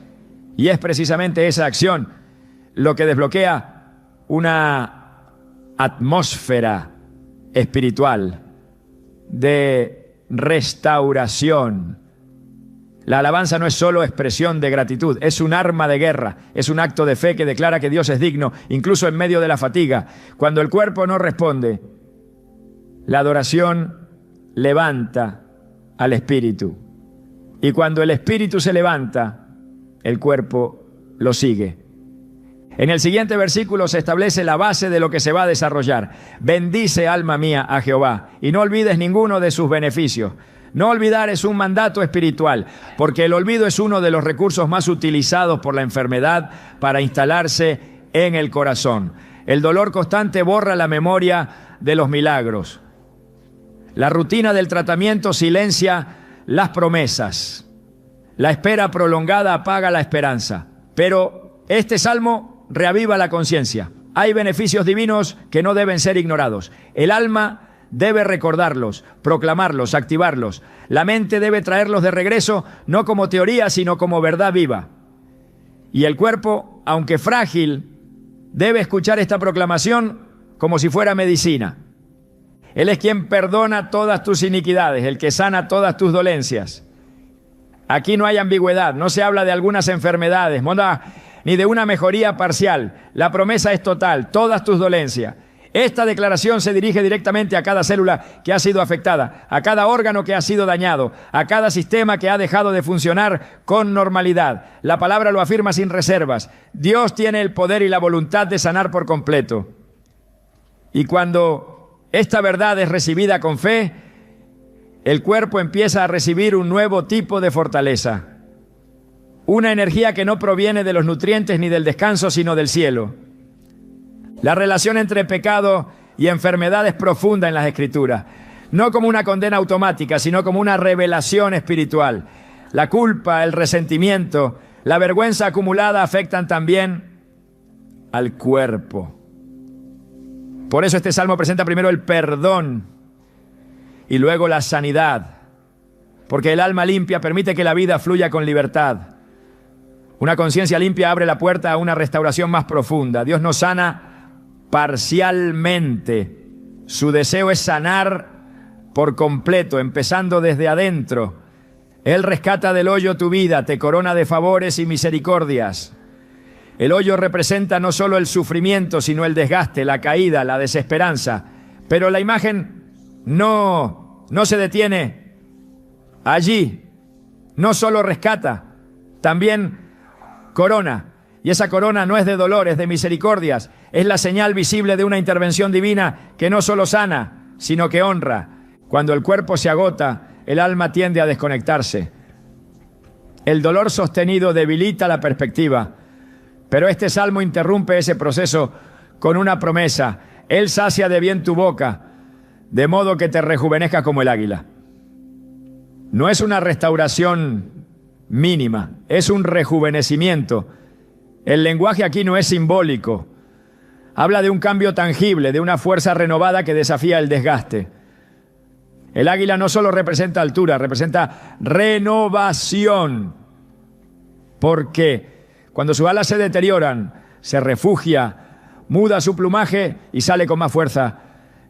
Y es precisamente esa acción lo que desbloquea una atmósfera espiritual de restauración. La alabanza no es solo expresión de gratitud, es un arma de guerra, es un acto de fe que declara que Dios es digno, incluso en medio de la fatiga. Cuando el cuerpo no responde, la adoración levanta al espíritu. Y cuando el espíritu se levanta, el cuerpo lo sigue. En el siguiente versículo se establece la base de lo que se va a desarrollar. Bendice, alma mía, a Jehová, y no olvides ninguno de sus beneficios. No olvidar es un mandato espiritual, porque el olvido es uno de los recursos más utilizados por la enfermedad para instalarse en el corazón. El dolor constante borra la memoria de los milagros. La rutina del tratamiento silencia las promesas. La espera prolongada apaga la esperanza. Pero este salmo reaviva la conciencia. Hay beneficios divinos que no deben ser ignorados. El alma debe recordarlos, proclamarlos, activarlos. La mente debe traerlos de regreso, no como teoría, sino como verdad viva. Y el cuerpo, aunque frágil, debe escuchar esta proclamación como si fuera medicina. Él es quien perdona todas tus iniquidades, el que sana todas tus dolencias. Aquí no hay ambigüedad, no se habla de algunas enfermedades, ni de una mejoría parcial. La promesa es total, todas tus dolencias. Esta declaración se dirige directamente a cada célula que ha sido afectada, a cada órgano que ha sido dañado, a cada sistema que ha dejado de funcionar con normalidad. La palabra lo afirma sin reservas. Dios tiene el poder y la voluntad de sanar por completo. Y cuando esta verdad es recibida con fe, el cuerpo empieza a recibir un nuevo tipo de fortaleza. Una energía que no proviene de los nutrientes ni del descanso, sino del cielo. La relación entre pecado y enfermedad es profunda en las Escrituras. No como una condena automática, sino como una revelación espiritual. La culpa, el resentimiento, la vergüenza acumulada afectan también al cuerpo. Por eso este salmo presenta primero el perdón y luego la sanidad, porque el alma limpia permite que la vida fluya con libertad. Una conciencia limpia abre la puerta a una restauración más profunda. Dios nos sana parcialmente. Su deseo es sanar por completo, empezando desde adentro. Él rescata del hoyo tu vida, te corona de favores y misericordias. El hoyo representa no solo el sufrimiento, sino el desgaste, la caída, la desesperanza. Pero la imagen no se detiene allí. No solo rescata, también corona. Y esa corona no es de dolor, es de misericordias. Es la señal visible de una intervención divina que no solo sana, sino que honra. Cuando el cuerpo se agota, el alma tiende a desconectarse. El dolor sostenido debilita la perspectiva. Pero este salmo interrumpe ese proceso con una promesa. Él sacia de bien tu boca, de modo que te rejuvenezcas como el águila. No es una restauración mínima, es un rejuvenecimiento. El lenguaje aquí no es simbólico. Habla de un cambio tangible, de una fuerza renovada que desafía el desgaste. El águila no solo representa altura, representa renovación. Porque cuando sus alas se deterioran, se refugia, muda su plumaje y sale con más fuerza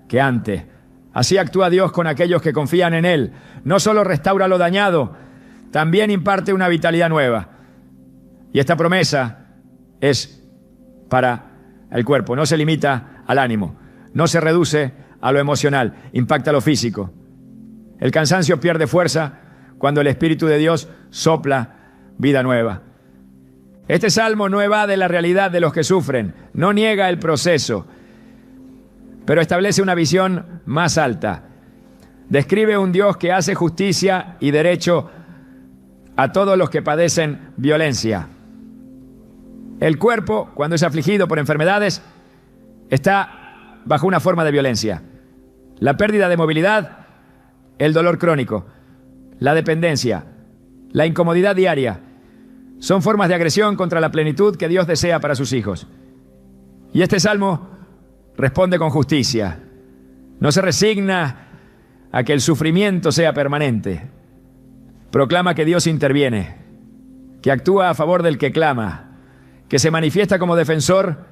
que antes. Así actúa Dios con aquellos que confían en Él. No solo restaura lo dañado, también imparte una vitalidad nueva. Y esta promesa es para el cuerpo, no se limita al ánimo, no se reduce a lo emocional, impacta lo físico. El cansancio pierde fuerza cuando el Espíritu de Dios sopla vida nueva. Este salmo no evade la realidad de los que sufren, no niega el proceso, pero establece una visión más alta. Describe un Dios que hace justicia y derecho a todos los que padecen violencia. El cuerpo, cuando es afligido por enfermedades, está bajo una forma de violencia. La pérdida de movilidad, el dolor crónico, la dependencia, la incomodidad diaria, son formas de agresión contra la plenitud que Dios desea para sus hijos. Y este salmo responde con justicia. No se resigna a que el sufrimiento sea permanente. Proclama que Dios interviene, que actúa a favor del que clama, que se manifiesta como defensor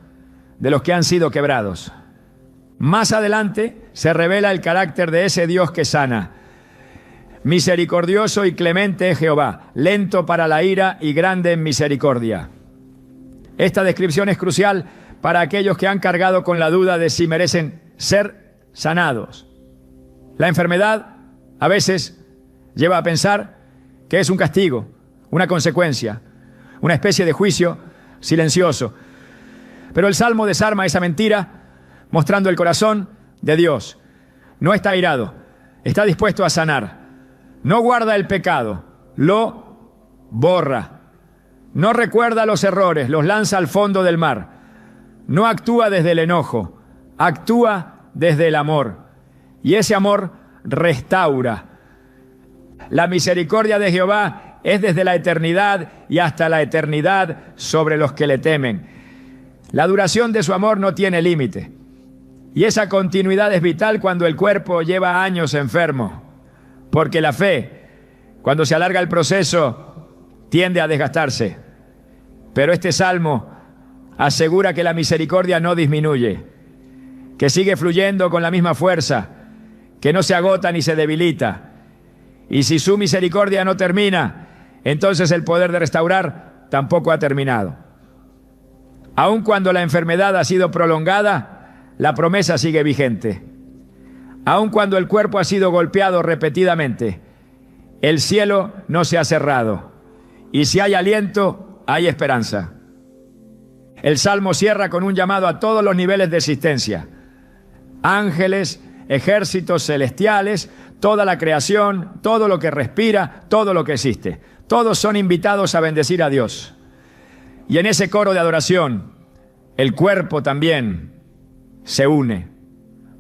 de los que han sido quebrados. Más adelante se revela el carácter de ese Dios que sana. Misericordioso y clemente es Jehová, lento para la ira y grande en misericordia. Esta descripción es crucial para aquellos que han cargado con la duda de si merecen ser sanados. La enfermedad a veces lleva a pensar que es un castigo, una consecuencia, una especie de juicio silencioso. Pero el Salmo desarma esa mentira mostrando el corazón de Dios. No está airado, está dispuesto a sanar. No guarda el pecado, lo borra. No recuerda los errores, los lanza al fondo del mar. No actúa desde el enojo, actúa desde el amor. Y ese amor restaura. La misericordia de Jehová es desde la eternidad y hasta la eternidad sobre los que le temen. La duración de su amor no tiene límite. Y esa continuidad es vital cuando el cuerpo lleva años enfermo. Porque la fe, cuando se alarga el proceso, tiende a desgastarse. Pero este salmo asegura que la misericordia no disminuye, que sigue fluyendo con la misma fuerza, que no se agota ni se debilita. Y si su misericordia no termina, entonces el poder de restaurar tampoco ha terminado. Aun cuando la enfermedad ha sido prolongada, la promesa sigue vigente. Aun cuando el cuerpo ha sido golpeado repetidamente, el cielo no se ha cerrado. Y si hay aliento, hay esperanza. El Salmo cierra con un llamado a todos los niveles de existencia. Ángeles, ejércitos celestiales, toda la creación, todo lo que respira, todo lo que existe. Todos son invitados a bendecir a Dios. Y en ese coro de adoración, el cuerpo también se une.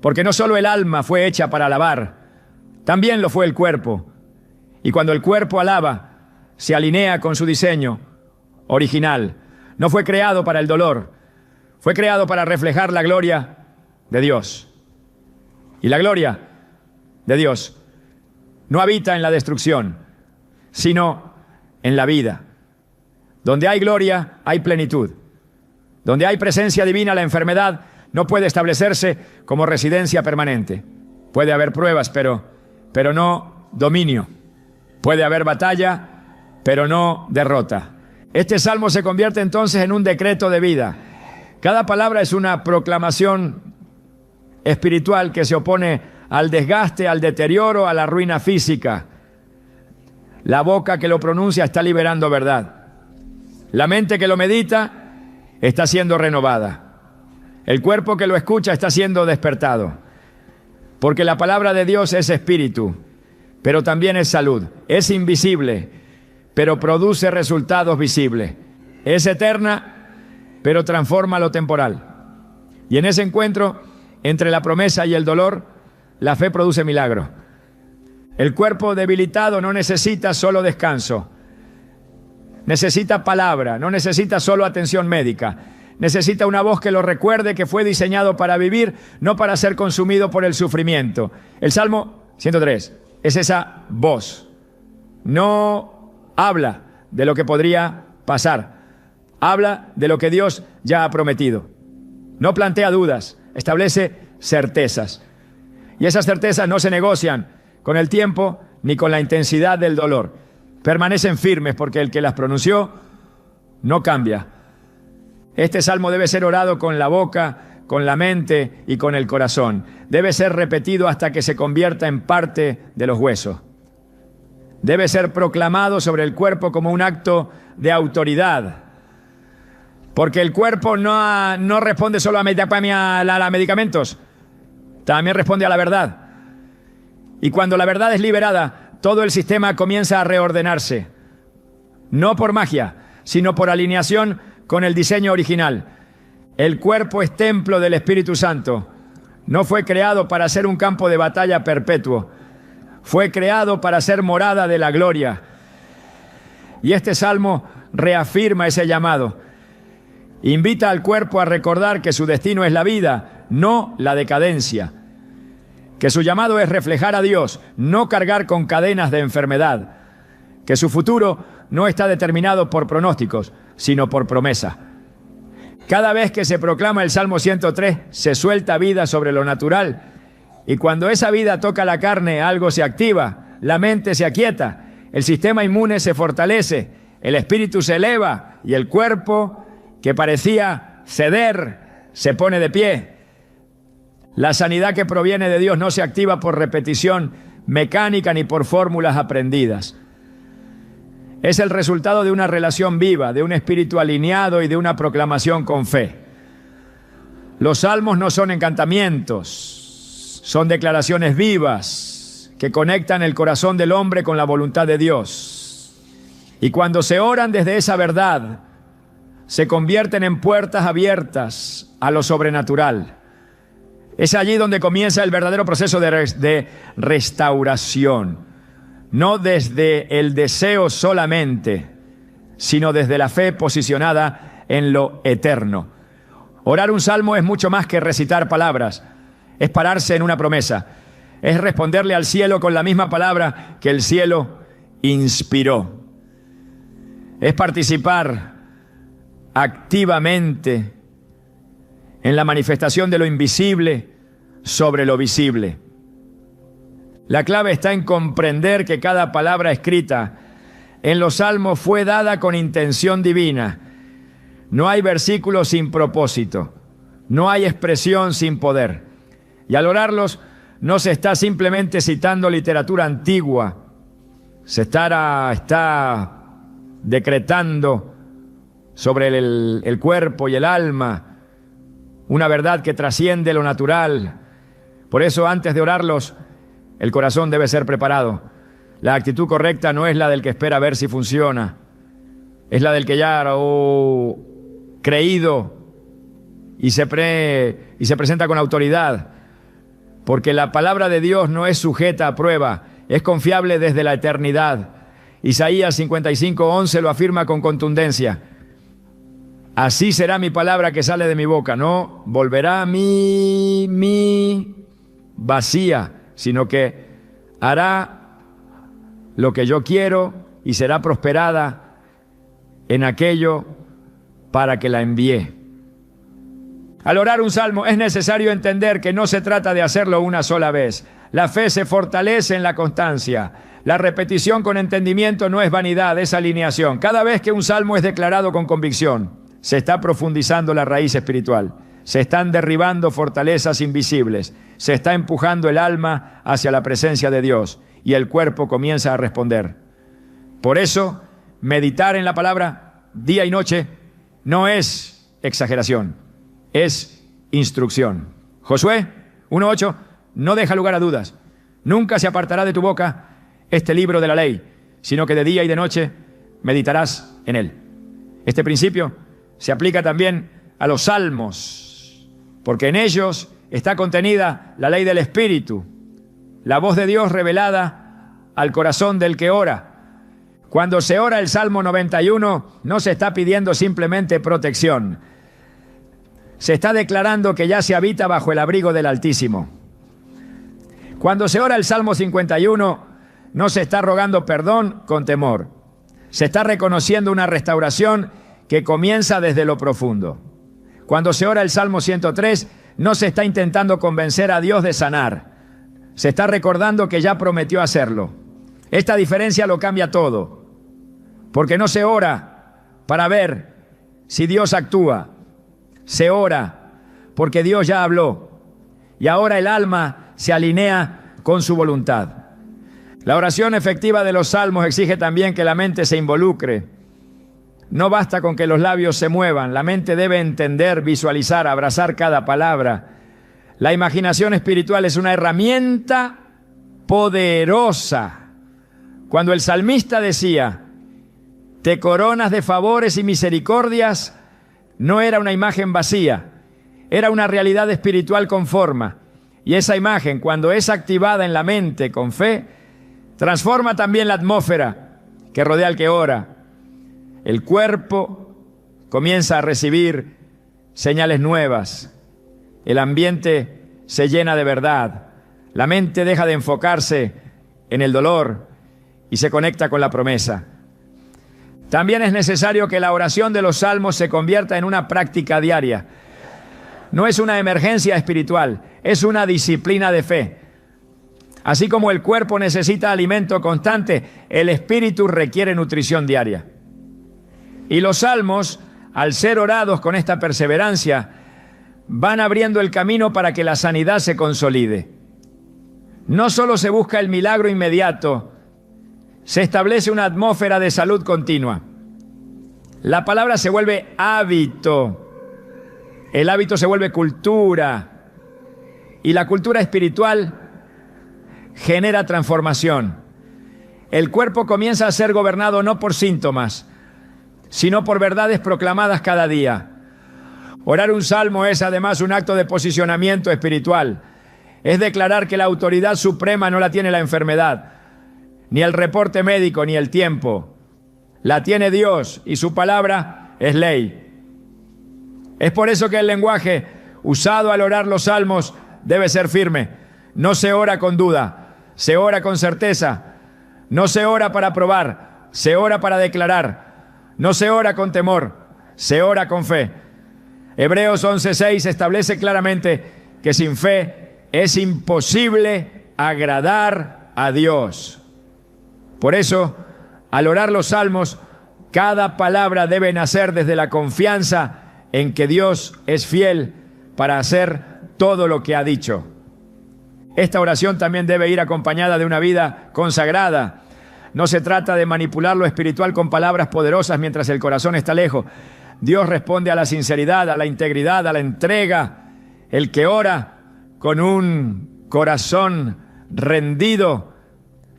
Porque no solo el alma fue hecha para alabar, también lo fue el cuerpo. Y cuando el cuerpo alaba, se alinea con su diseño original. No fue creado para el dolor, fue creado para reflejar la gloria de Dios. Y la gloria de Dios no habita en la destrucción, sino en la vida. Donde hay gloria, hay plenitud. Donde hay presencia divina, la enfermedad no puede establecerse como residencia permanente. Puede haber pruebas, pero no dominio. Puede haber batalla, pero no derrota. Este salmo se convierte entonces en un decreto de vida. Cada palabra es una proclamación espiritual que se opone al desgaste, al deterioro, a la ruina física. La boca que lo pronuncia está liberando verdad. La mente que lo medita está siendo renovada. El cuerpo que lo escucha está siendo despertado. Porque la palabra de Dios es espíritu, pero también es salud. Es invisible, pero produce resultados visibles. Es eterna, pero transforma lo temporal. Y en ese encuentro entre la promesa y el dolor, la fe produce milagros. El cuerpo debilitado no necesita solo descanso. Necesita palabra, no necesita solo atención médica. Necesita una voz que lo recuerde que fue diseñado para vivir, no para ser consumido por el sufrimiento. El Salmo 103 es esa voz. No habla de lo que podría pasar. Habla de lo que Dios ya ha prometido. No plantea dudas, establece certezas. Y esas certezas no se negocian con el tiempo ni con la intensidad del dolor. Permanecen firmes porque el que las pronunció no cambia. Este salmo debe ser orado con la boca, con la mente y con el corazón. Debe ser repetido hasta que se convierta en parte de los huesos. Debe ser proclamado sobre el cuerpo como un acto de autoridad. Porque el cuerpo no responde solo a medicamentos, también responde a la verdad. Y cuando la verdad es liberada, todo el sistema comienza a reordenarse. No por magia, sino por alineación con el diseño original. El cuerpo es templo del Espíritu Santo. No fue creado para ser un campo de batalla perpetuo. Fue creado para ser morada de la gloria. Y este salmo reafirma ese llamado. Invita al cuerpo a recordar que su destino es la vida, no la decadencia. Que su llamado es reflejar a Dios, no cargar con cadenas de enfermedad. Que su futuro no está determinado por pronósticos, sino por promesa. Cada vez que se proclama el Salmo 103, se suelta vida sobre lo natural. Y cuando esa vida toca la carne, algo se activa, la mente se aquieta, el sistema inmune se fortalece, el espíritu se eleva y el cuerpo, que parecía ceder, se pone de pie. La sanidad que proviene de Dios no se activa por repetición mecánica ni por fórmulas aprendidas. Es el resultado de una relación viva, de un espíritu alineado y de una proclamación con fe. Los salmos no son encantamientos, son declaraciones vivas que conectan el corazón del hombre con la voluntad de Dios. Y cuando se oran desde esa verdad, se convierten en puertas abiertas a lo sobrenatural. Es allí donde comienza el verdadero proceso de restauración. No desde el deseo solamente, sino desde la fe posicionada en lo eterno. Orar un salmo es mucho más que recitar palabras. Es pararse en una promesa. Es responderle al cielo con la misma palabra que el cielo inspiró. Es participar activamente en la manifestación de lo invisible sobre lo visible. La clave está en comprender que cada palabra escrita en los salmos fue dada con intención divina. No hay versículo sin propósito. No hay expresión sin poder. Y al orarlos, no se está simplemente citando literatura antigua. Se está decretando sobre el cuerpo y el alma una verdad que trasciende lo natural. Por eso, antes de orarlos, el corazón debe ser preparado. La actitud correcta no es la del que espera ver si funciona. Es la del que ya ha creído y se presenta con autoridad. Porque la palabra de Dios no es sujeta a prueba, es confiable desde la eternidad. Isaías 55:11 lo afirma con contundencia. Así será mi palabra que sale de mi boca, no volverá a mí vacía, sino que hará lo que yo quiero y será prosperada en aquello para que la envié. Al orar un salmo es necesario entender que no se trata de hacerlo una sola vez. La fe se fortalece en la constancia. La repetición con entendimiento no es vanidad, es alineación. Cada vez que un salmo es declarado con convicción, se está profundizando la raíz espiritual. Se están derribando fortalezas invisibles. Se está empujando el alma hacia la presencia de Dios y el cuerpo comienza a responder. Por eso, meditar en la palabra día y noche no es exageración, es instrucción. Josué 1:8 no deja lugar a dudas. Nunca se apartará de tu boca este libro de la ley, sino que de día y de noche meditarás en él. Este principio se aplica también a los salmos, porque en ellos está contenida la ley del Espíritu, la voz de Dios revelada al corazón del que ora. Cuando se ora el Salmo 91, no se está pidiendo simplemente protección. Se está declarando que ya se habita bajo el abrigo del Altísimo. Cuando se ora el Salmo 51, no se está rogando perdón con temor. Se está reconociendo una restauración que comienza desde lo profundo. Cuando se ora el Salmo 103, no se está intentando convencer a Dios de sanar. Se está recordando que ya prometió hacerlo. Esta diferencia lo cambia todo, porque no se ora para ver si Dios actúa. Se ora porque Dios ya habló y ahora el alma se alinea con su voluntad. La oración efectiva de los salmos exige también que la mente se involucre. No basta con que los labios se muevan, la mente debe entender, visualizar, abrazar cada palabra. La imaginación espiritual es una herramienta poderosa. Cuando el salmista decía, te coronas de favores y misericordias, no era una imagen vacía, era una realidad espiritual con forma. Y esa imagen, cuando es activada en la mente con fe, transforma también la atmósfera que rodea al que ora. El cuerpo comienza a recibir señales nuevas. El ambiente se llena de verdad. La mente deja de enfocarse en el dolor y se conecta con la promesa. También es necesario que la oración de los salmos se convierta en una práctica diaria. No es una emergencia espiritual, es una disciplina de fe. Así como el cuerpo necesita alimento constante, el espíritu requiere nutrición diaria. Y los salmos, al ser orados con esta perseverancia, van abriendo el camino para que la sanidad se consolide. No solo se busca el milagro inmediato, se establece una atmósfera de salud continua. La palabra se vuelve hábito. El hábito se vuelve cultura. Y la cultura espiritual genera transformación. El cuerpo comienza a ser gobernado no por síntomas, sino por verdades proclamadas cada día. Orar un salmo es además un acto de posicionamiento espiritual. Es declarar que la autoridad suprema no la tiene la enfermedad, ni el reporte médico, ni el tiempo. La tiene Dios y su palabra es ley. Es por eso que el lenguaje usado al orar los salmos debe ser firme. No se ora con duda, se ora con certeza. No se ora para probar, se ora para declarar. No se ora con temor, se ora con fe. Hebreos 11:6 establece claramente que sin fe es imposible agradar a Dios. Por eso, Al orar los salmos, cada palabra debe nacer desde la confianza en que Dios es fiel para hacer todo lo que ha dicho. Esta oración también debe ir acompañada de una vida consagrada. No se trata de manipular lo espiritual con palabras poderosas mientras el corazón está lejos. Dios responde a la sinceridad, a la integridad, a la entrega. El que ora con un corazón rendido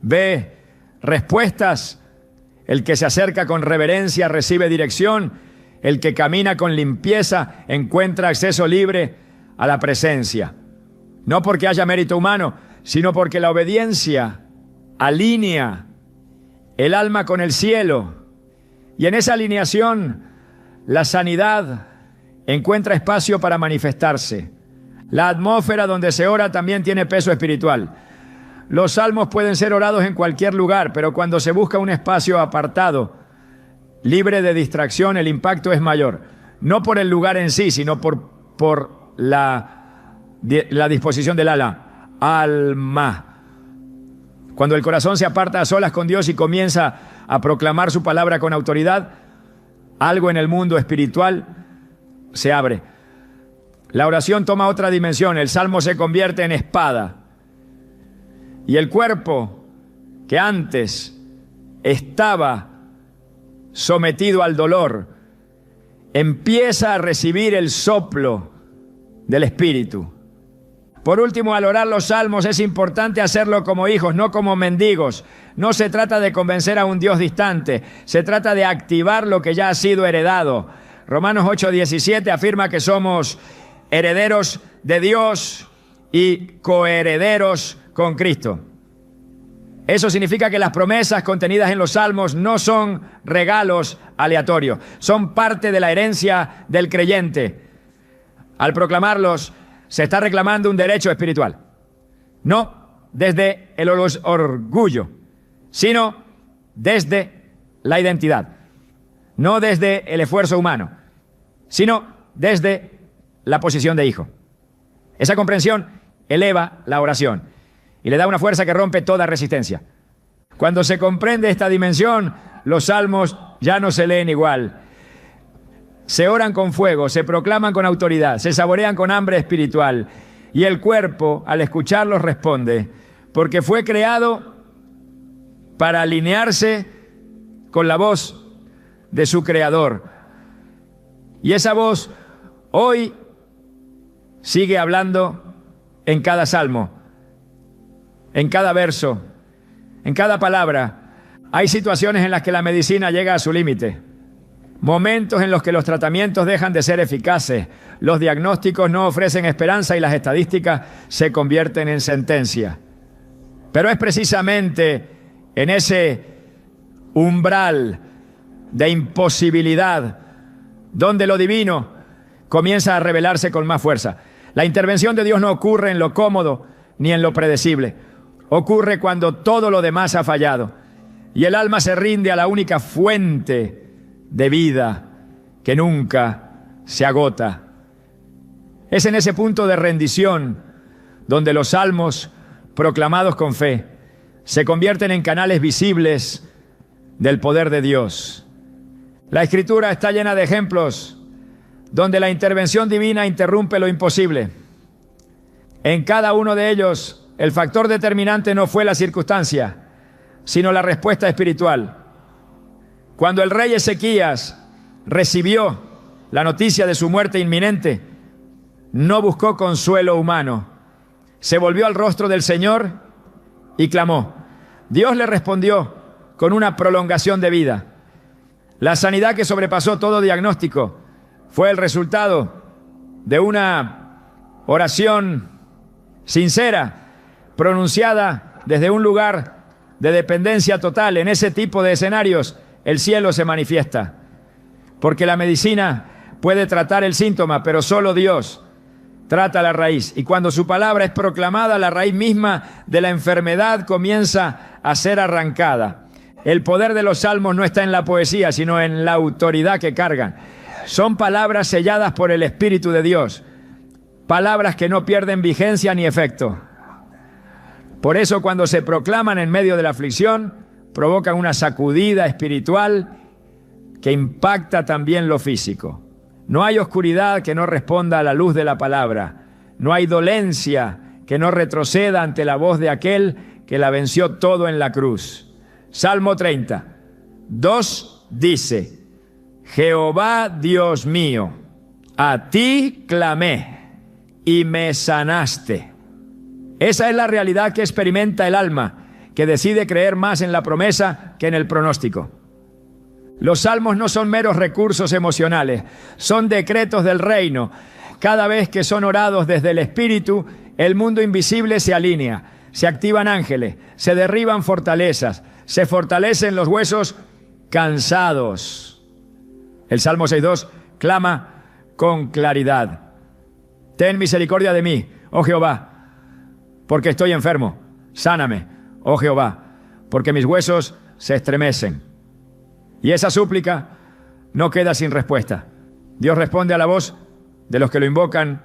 ve respuestas. El que se acerca con reverencia recibe dirección. El que camina con limpieza encuentra acceso libre a la presencia. No porque haya mérito humano, sino porque la obediencia alinea el alma con el cielo. Y en esa alineación, la sanidad encuentra espacio para manifestarse. La atmósfera donde se ora también tiene peso espiritual. Los salmos pueden ser orados en cualquier lugar, pero cuando se busca un espacio apartado, libre de distracción, el impacto es mayor. No por el lugar en sí, sino por la disposición del alma. Cuando el corazón se aparta a solas con Dios y comienza a proclamar su palabra con autoridad, algo en el mundo espiritual se abre. La oración toma otra dimensión. El salmo se convierte en espada. Y el cuerpo que antes estaba sometido al dolor empieza a recibir el soplo del Espíritu. Por último, al orar los salmos es importante hacerlo como hijos, no como mendigos. No se trata de convencer a un Dios distante, se trata de activar lo que ya ha sido heredado. Romanos 8:17 afirma que somos herederos de Dios y coherederos con Cristo. Eso significa que las promesas contenidas en los salmos no son regalos aleatorios, son parte de la herencia del creyente. Al proclamarlos, se está reclamando un derecho espiritual, no desde el orgullo, sino desde la identidad, no desde el esfuerzo humano, sino desde la posición de hijo. Esa comprensión eleva la oración y le da una fuerza que rompe toda resistencia. Cuando se comprende esta dimensión, los salmos ya no se leen igual. Se oran con fuego, se proclaman con autoridad, se saborean con hambre espiritual. Y el cuerpo, al escucharlos, responde, porque fue creado para alinearse con la voz de su Creador. Y esa voz hoy sigue hablando en cada salmo, en cada verso, en cada palabra. Hay situaciones en las que la medicina llega a su límite. Momentos en los que los tratamientos dejan de ser eficaces, los diagnósticos no ofrecen esperanza y las estadísticas se convierten en sentencia. Pero es precisamente en ese umbral de imposibilidad donde lo divino comienza a revelarse con más fuerza. La intervención de Dios no ocurre en lo cómodo ni en lo predecible. Ocurre cuando todo lo demás ha fallado y el alma se rinde a la única fuente de vida que nunca se agota. Es en ese punto de rendición donde los salmos proclamados con fe se convierten en canales visibles del poder de Dios. La Escritura está llena de ejemplos donde la intervención divina interrumpe lo imposible. En cada uno de ellos, el factor determinante no fue la circunstancia, sino la respuesta espiritual. Cuando el rey Ezequías recibió la noticia de su muerte inminente, no buscó consuelo humano. Se volvió al rostro del Señor y clamó. Dios le respondió con una prolongación de vida. La sanidad que sobrepasó todo diagnóstico fue el resultado de una oración sincera, pronunciada desde un lugar de dependencia total. En ese tipo de escenarios, el cielo se manifiesta, porque la medicina puede tratar el síntoma, pero solo Dios trata la raíz. Y cuando su palabra es proclamada, la raíz misma de la enfermedad comienza a ser arrancada. El poder de los salmos no está en la poesía, sino en la autoridad que cargan. Son palabras selladas por el Espíritu de Dios, palabras que no pierden vigencia ni efecto. Por eso, cuando se proclaman en medio de la aflicción, provocan una sacudida espiritual que impacta también lo físico. No hay oscuridad que no responda a la luz de la palabra. No hay dolencia que no retroceda ante la voz de aquel que la venció todo en la cruz. Salmo 30, 2 dice: Jehová Dios mío, a ti clamé y me sanaste. Esa es la realidad que experimenta el alma, que decide creer más en la promesa que en el pronóstico. Los salmos no son meros recursos emocionales, son decretos del reino. Cada vez que son orados desde el Espíritu, el mundo invisible se alinea, se activan ángeles, se derriban fortalezas, se fortalecen los huesos cansados. El Salmo 6.2 clama con claridad: ten misericordia de mí, oh Jehová, porque estoy enfermo. Sáname, oh Jehová, porque mis huesos se estremecen. Y esa súplica no queda sin respuesta. Dios responde a la voz de los que lo invocan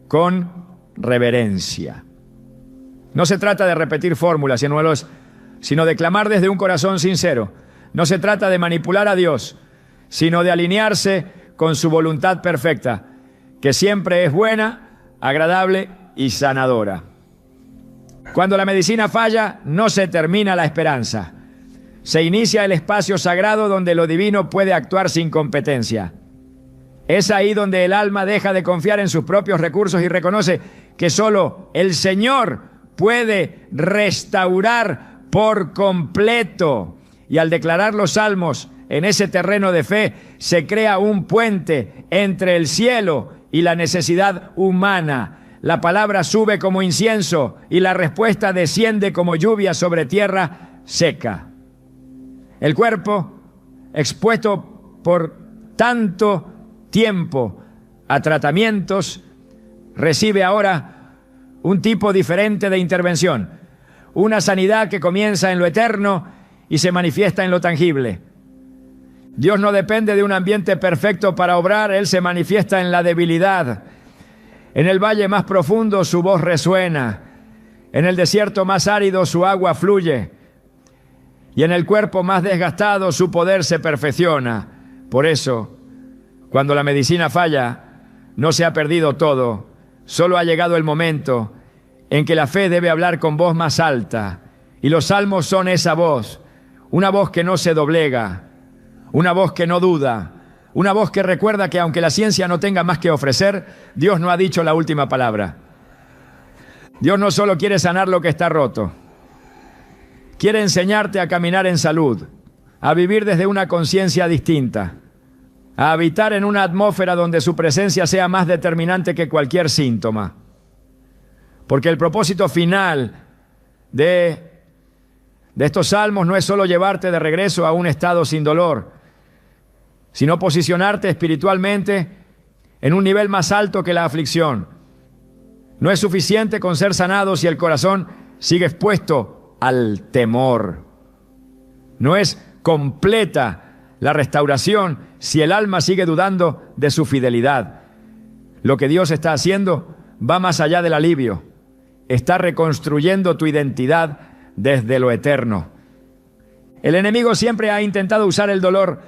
con reverencia. No se trata de repetir fórmulas, sino de clamar desde un corazón sincero. No se trata de manipular a Dios, sino de alinearse con su voluntad perfecta, que siempre es buena, agradable y sanadora. Cuando la medicina falla, no se termina la esperanza. Se inicia el espacio sagrado donde lo divino puede actuar sin competencia. Es ahí donde el alma deja de confiar en sus propios recursos y reconoce que solo el Señor puede restaurar por completo. Y al declarar los salmos en ese terreno de fe, se crea un puente entre el cielo y la necesidad humana. La palabra sube como incienso y la respuesta desciende como lluvia sobre tierra seca. El cuerpo, expuesto por tanto tiempo a tratamientos, recibe ahora un tipo diferente de intervención. Una sanidad que comienza en lo eterno y se manifiesta en lo tangible. Dios no depende de un ambiente perfecto para obrar, Él se manifiesta en la debilidad. En el valle más profundo su voz resuena, en el desierto más árido su agua fluye, y en el cuerpo más desgastado su poder se perfecciona. Por eso, cuando la medicina falla, no se ha perdido todo, solo ha llegado el momento en que la fe debe hablar con voz más alta, y los salmos son esa voz, una voz que no se doblega, una voz que no duda, una voz que recuerda que aunque la ciencia no tenga más que ofrecer, Dios no ha dicho la última palabra. Dios no solo quiere sanar lo que está roto, quiere enseñarte a caminar en salud, a vivir desde una conciencia distinta, a habitar en una atmósfera donde su presencia sea más determinante que cualquier síntoma. Porque el propósito final de estos salmos no es solo llevarte de regreso a un estado sin dolor, sino posicionarte espiritualmente en un nivel más alto que la aflicción. No es suficiente con ser sanado si el corazón sigue expuesto al temor. No es completa la restauración si el alma sigue dudando de su fidelidad. Lo que Dios está haciendo va más allá del alivio. Está reconstruyendo tu identidad desde lo eterno. El enemigo siempre ha intentado usar el dolor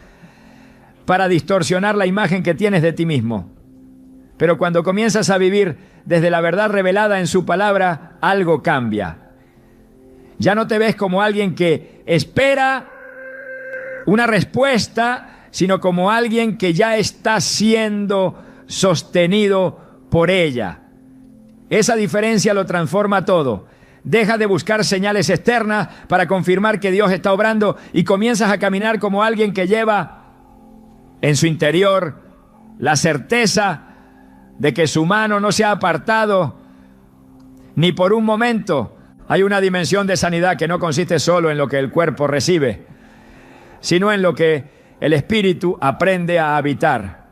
para distorsionar la imagen que tienes de ti mismo. Pero cuando comienzas a vivir desde la verdad revelada en su palabra, algo cambia. Ya no te ves como alguien que espera una respuesta, sino como alguien que ya está siendo sostenido por ella. Esa diferencia lo transforma todo. Deja de buscar señales externas para confirmar que Dios está obrando y comienzas a caminar como alguien que lleva en su interior la certeza de que su mano no se ha apartado ni por un momento. Hay una dimensión de sanidad que no consiste solo en lo que el cuerpo recibe, sino en lo que el espíritu aprende a habitar.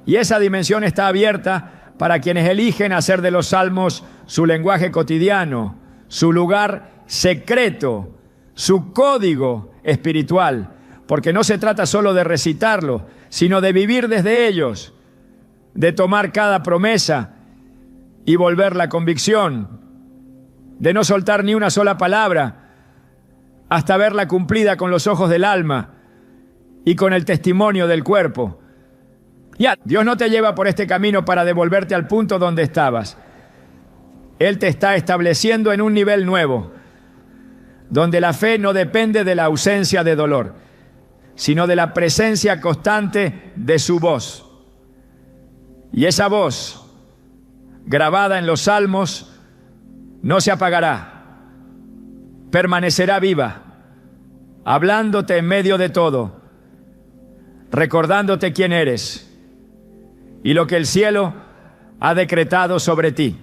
Y esa dimensión está abierta para quienes eligen hacer de los salmos su lenguaje cotidiano, su lugar secreto, su código espiritual, porque no se trata solo de recitarlo, sino de vivir desde ellos, de tomar cada promesa y volver la convicción, de no soltar ni una sola palabra hasta verla cumplida con los ojos del alma y con el testimonio del cuerpo. Ya, Dios no te lleva por este camino para devolverte al punto donde estabas. Él te está estableciendo en un nivel nuevo, donde la fe no depende de la ausencia de dolor, sino de la presencia constante de su voz. Y esa voz, grabada en los salmos, no se apagará, permanecerá viva, hablándote en medio de todo, recordándote quién eres y lo que el cielo ha decretado sobre ti.